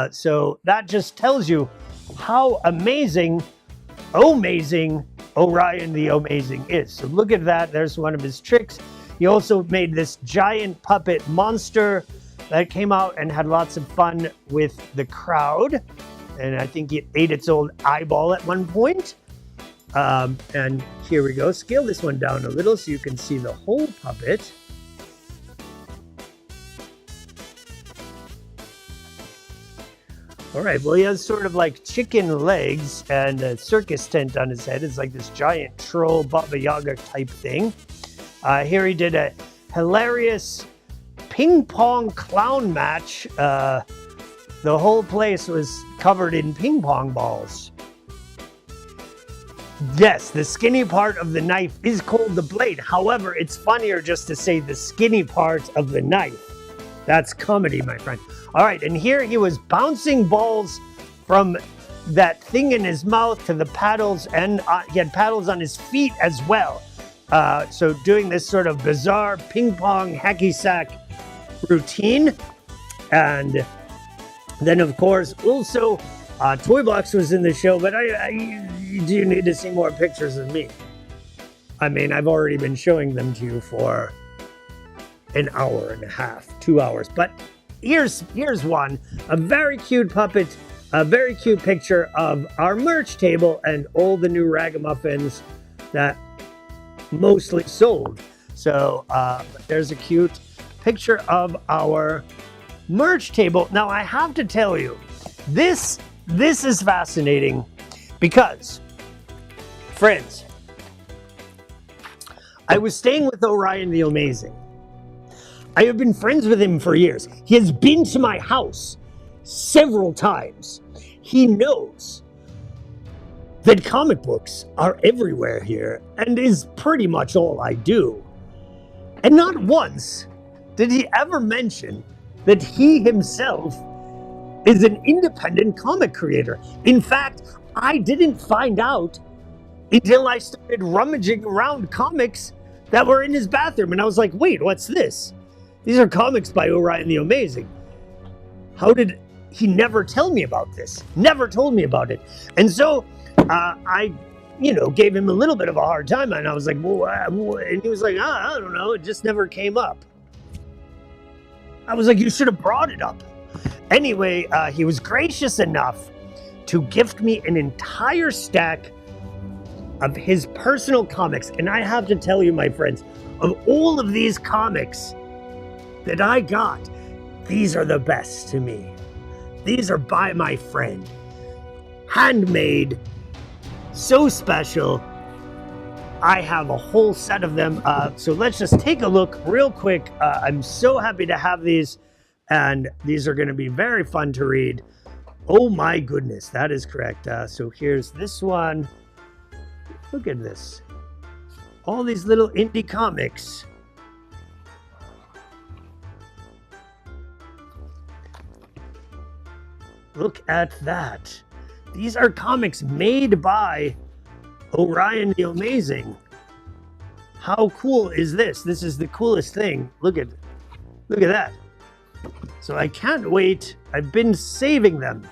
So that just tells you how amazing Orion the Amazing is. So look at that. There's one of his tricks. He also made this giant puppet monster that came out and had lots of fun with the crowd. And I think it ate its own eyeball at one point. And here we go. Scale this one down a little so you can see the whole puppet. All right, well, he has sort of like chicken legs and a circus tent on his head. It's like this giant troll Baba Yaga type thing. Here he did a hilarious ping pong clown match. The whole place was covered in ping pong balls. Yes, the skinny part of the knife is called the blade. However, it's funnier just to say the skinny part of the knife. That's comedy, my friend. All right, and here he was bouncing balls from that thing in his mouth to the paddles, and he had paddles on his feet as well. So doing this sort of bizarre ping pong hacky sack routine. And then, of course, also Toybox was in the show, but you do need to see more pictures of me. I mean, I've already been showing them to you for an hour and a half, 2 hours. But here's one, a very cute puppet, a very cute picture of our merch table and all the new ragamuffins that mostly sold. So there's a cute picture of our merch table. Now I have to tell you, this is fascinating because, friends, I was staying with Orion the Amazing. I have been friends with him for years. He has been to my house several times. He knows that comic books are everywhere here and is pretty much all I do. And not once did he ever mention that he himself is an independent comic creator. In fact, I didn't find out until I started rummaging around comics that were in his bathroom. And I was like, wait, what's this? These are comics by Orion the Amazing. How did he never tell me about this? Never told me about it. And so I, gave him a little bit of a hard time. And I was like, well, and he was like, I don't know. It just never came up. I was like, you should have brought it up. Anyway, he was gracious enough to gift me an entire stack of his personal comics. And I have to tell you, my friends, of all of these comics that I got, these are the best to me. These are by my friend. Handmade, so special. I have a whole set of them. So let's just take a look real quick. I'm so happy to have these, and these are going to be very fun to read. Oh my goodness, that is correct. So here's this one. Look at this. All these little indie comics. Look at that. These are comics made by Orion the Amazing. How cool is this? This is the coolest thing. Look at that. So I can't wait. I've been saving them.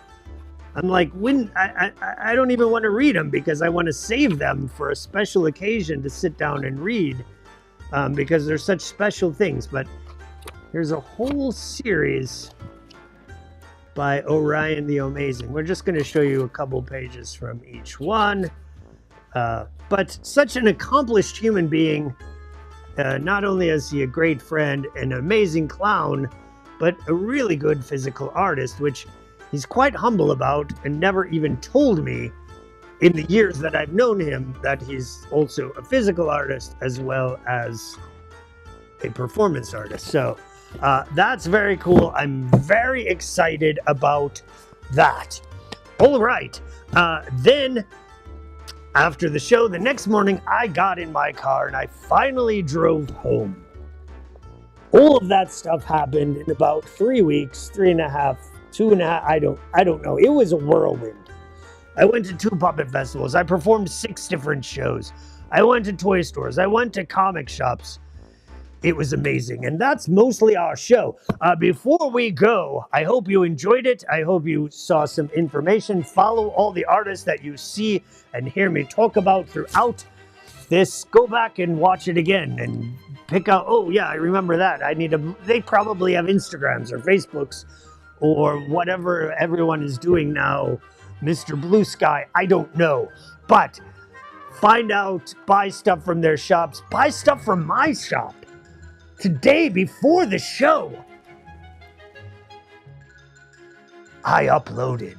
I'm like, when I don't even want to read them because I want to save them for a special occasion to sit down and read, because they're such special things. But here's a whole series by Orion the Amazing. We're just going to show you a couple pages from each one. But such an accomplished human being. Not only is he a great friend, an amazing clown, but a really good physical artist, which he's quite humble about and never even told me in the years that I've known him that he's also a physical artist as well as a performance artist. So that's very cool. I'm very excited about that. All right. Then after the show, the next morning, I got in my car and I finally drove home. All of that stuff happened in about 3 weeks, 3.5, 2.5. I don't know. It was a whirlwind. I went to 2 puppet festivals. I performed 6 different shows. I went to toy stores. I went to comic shops. It was amazing. And that's mostly our show. Before we go, I hope you enjoyed it. I hope you saw some information. Follow all the artists that you see and hear me talk about throughout this. Go back and watch it again and pick out, oh yeah, I remember that. They probably have Instagrams or Facebooks or whatever everyone is doing now. Mr. Blue Sky, I don't know. But find out, buy stuff from their shops, buy stuff from my shop. Today, before the show, I uploaded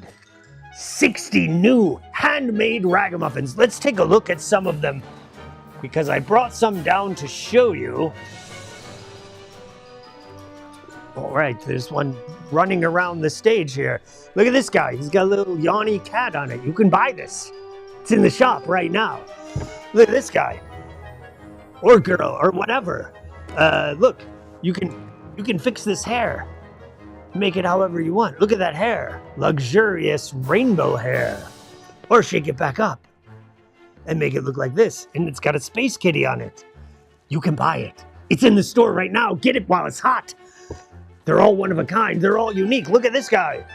60 new handmade ragamuffins. Let's take a look at some of them because I brought some down to show you. All right, there's one running around the stage here. Look at this guy. He's got a little yawny cat on it. You can buy this. It's in the shop right now. Look at this guy. Or girl, or whatever. Look, you can fix this hair. Make it however you want. Look at that hair. Luxurious rainbow hair. Or shake it back up and make it look like this. And it's got a space kitty on it. You can buy it. It's in the store right now. Get it while it's hot. They're all one of a kind. They're all unique. Look at this guy.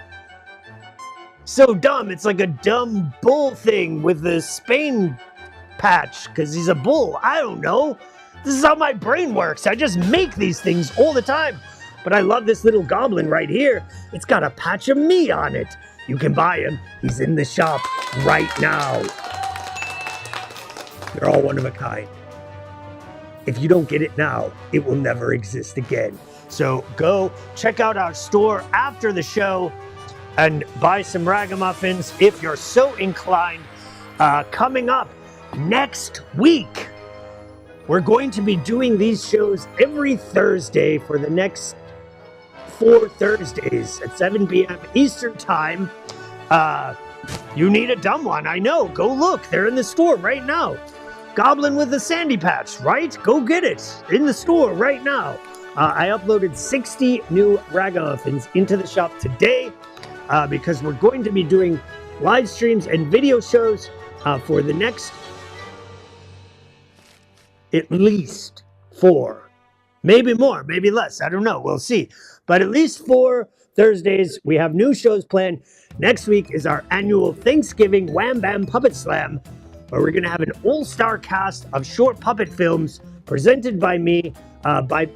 So dumb. It's like a dumb bull thing with the Spain patch because he's a bull. I don't know. This is how my brain works. I just make these things all the time. But I love this little goblin right here. It's got a patch of me on it. You can buy him. He's in the shop right now. They're all one of a kind. If you don't get it now, it will never exist again. So go check out our store after the show and buy some ragamuffins if you're so inclined. Coming up next week, we're going to be doing these shows every Thursday for the next 4 Thursdays at 7 p.m. Eastern Time. You need a dumb one, I know. Go look. They're in the store right now. Goblin with the sandy patch, right? Go get it in the store right now. I uploaded 60 new ragamuffins into the shop today because we're going to be doing live streams and video shows for the next at least 4, maybe more, maybe less. I don't know. We'll see. But at least 4 Thursdays, we have new shows planned. Next week is our annual Thanksgiving Wham Bam Puppet Slam, where we're going to have an all-star cast of short puppet films presented by me, by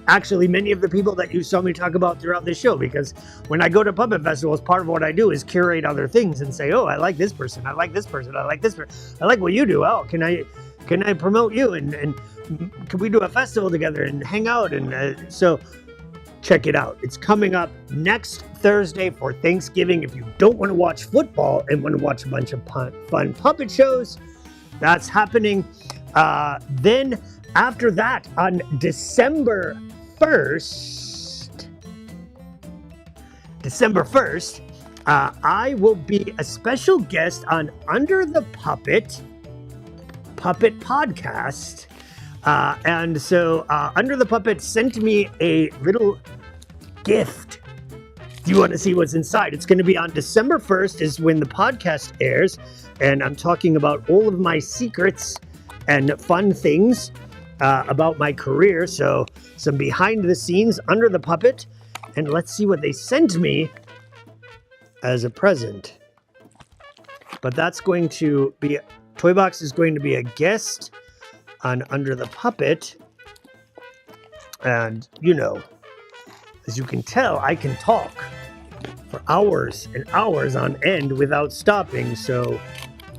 actually many of the people that you saw me talk about throughout this show, because when I go to puppet festivals, part of what I do is curate other things and say, oh, I like this person, I like this person, I like this person, I like what you do. Oh, can I promote you, and can we do a festival together and hang out? And so check it out. It's coming up next Thursday for Thanksgiving. If you don't want to watch football and want to watch a bunch of fun puppet shows, that's happening. Then after that, on December 1st, I will be a special guest on Under the Puppet podcast. And so Under the Puppet sent me a little gift. Do you want to see what's inside? It's going to be on December 1st is when the podcast airs. And I'm talking about all of my secrets and fun things about my career. So some behind the scenes Under the Puppet. And let's see what they sent me as a present. But that's going to be, Toybox is going to be a guest on Under the Puppet. And, you know, as you can tell, I can talk for hours and hours on end without stopping. So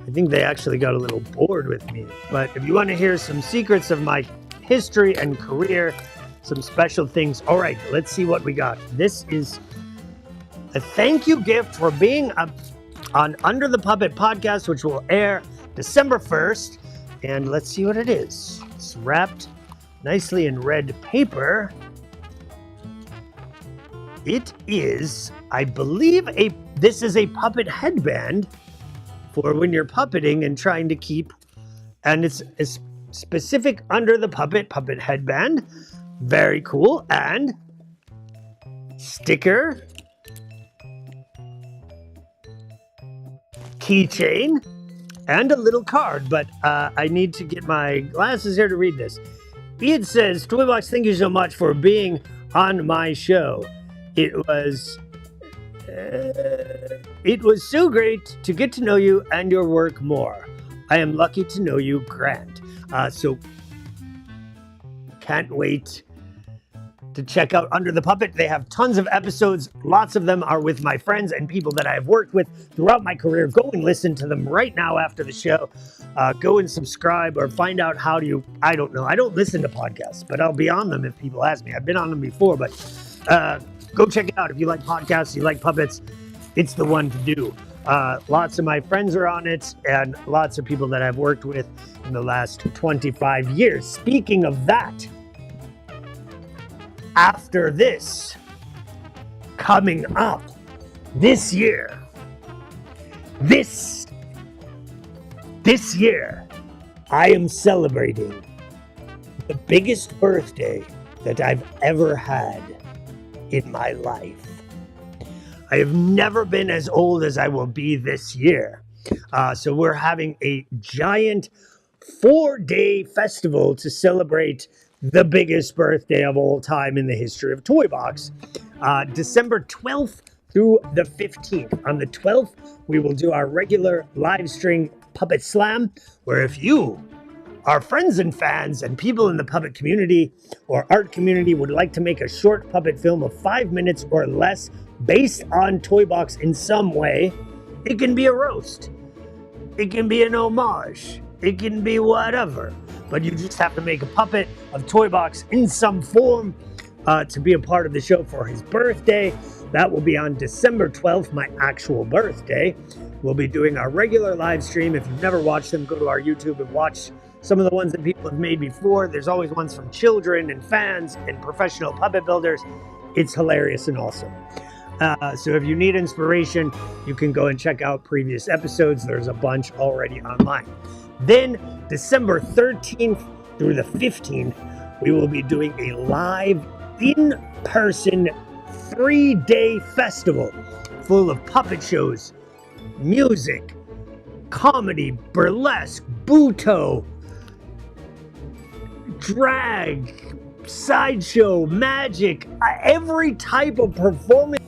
I think they actually got a little bored with me. But if you want to hear some secrets of my history and career, some special things. All right, let's see what we got. This is a thank you gift for being on Under the Puppet podcast, which will air December 1st. And let's see what it is. It's wrapped nicely in red paper. It is, I believe, this is a puppet headband for when you're puppeting and trying to keep, and it's a specific Under the Puppet headband. Very cool. And sticker, keychain, and a little card. But I need to get my glasses here to read this. It says, Toybox, thank you so much for being on my show. It was so great to get to know you and your work more. I am lucky to know you, Grant. So can't wait to check out Under the Puppet. They have tons of episodes. Lots of them are with my friends and people that I have worked with throughout my career. Go and listen to them right now after the show. Go and subscribe or find out how to, I don't know. I don't listen to podcasts, but I'll be on them if people ask me. I've been on them before, but go check it out. If you like podcasts, you like puppets, it's the one to do. Lots of my friends are on it, and lots of people that I've worked with in the last 25 years. Speaking of that, after this, coming up this year, I am celebrating the biggest birthday that I've ever had in my life. I have never been as old as I will be this year. So we're having a giant 4-day festival to celebrate the biggest birthday of all time in the history of Toybox. December 12th through the 15th. On the 12th, we will do our regular live stream Puppet Slam, where if you, our friends and fans and people in the puppet community or art community would like to make a short puppet film of 5 minutes or less based on Toybox in some way, it can be a roast, it can be an homage, it can be whatever, but you just have to make a puppet of Toybox in some form to be a part of the show for his birthday. That will be on December 12th, my actual birthday. We'll be doing our regular live stream. If you've never watched them, go to our YouTube and watch some of the ones that people have made before. There's always ones from children and fans and professional puppet builders. It's hilarious and awesome. So if you need inspiration, you can go and check out previous episodes. There's a bunch already online. Then December 13th through the 15th, we will be doing a live in-person 3-day festival full of puppet shows, music, comedy, burlesque, buto, drag, sideshow, magic, every type of performance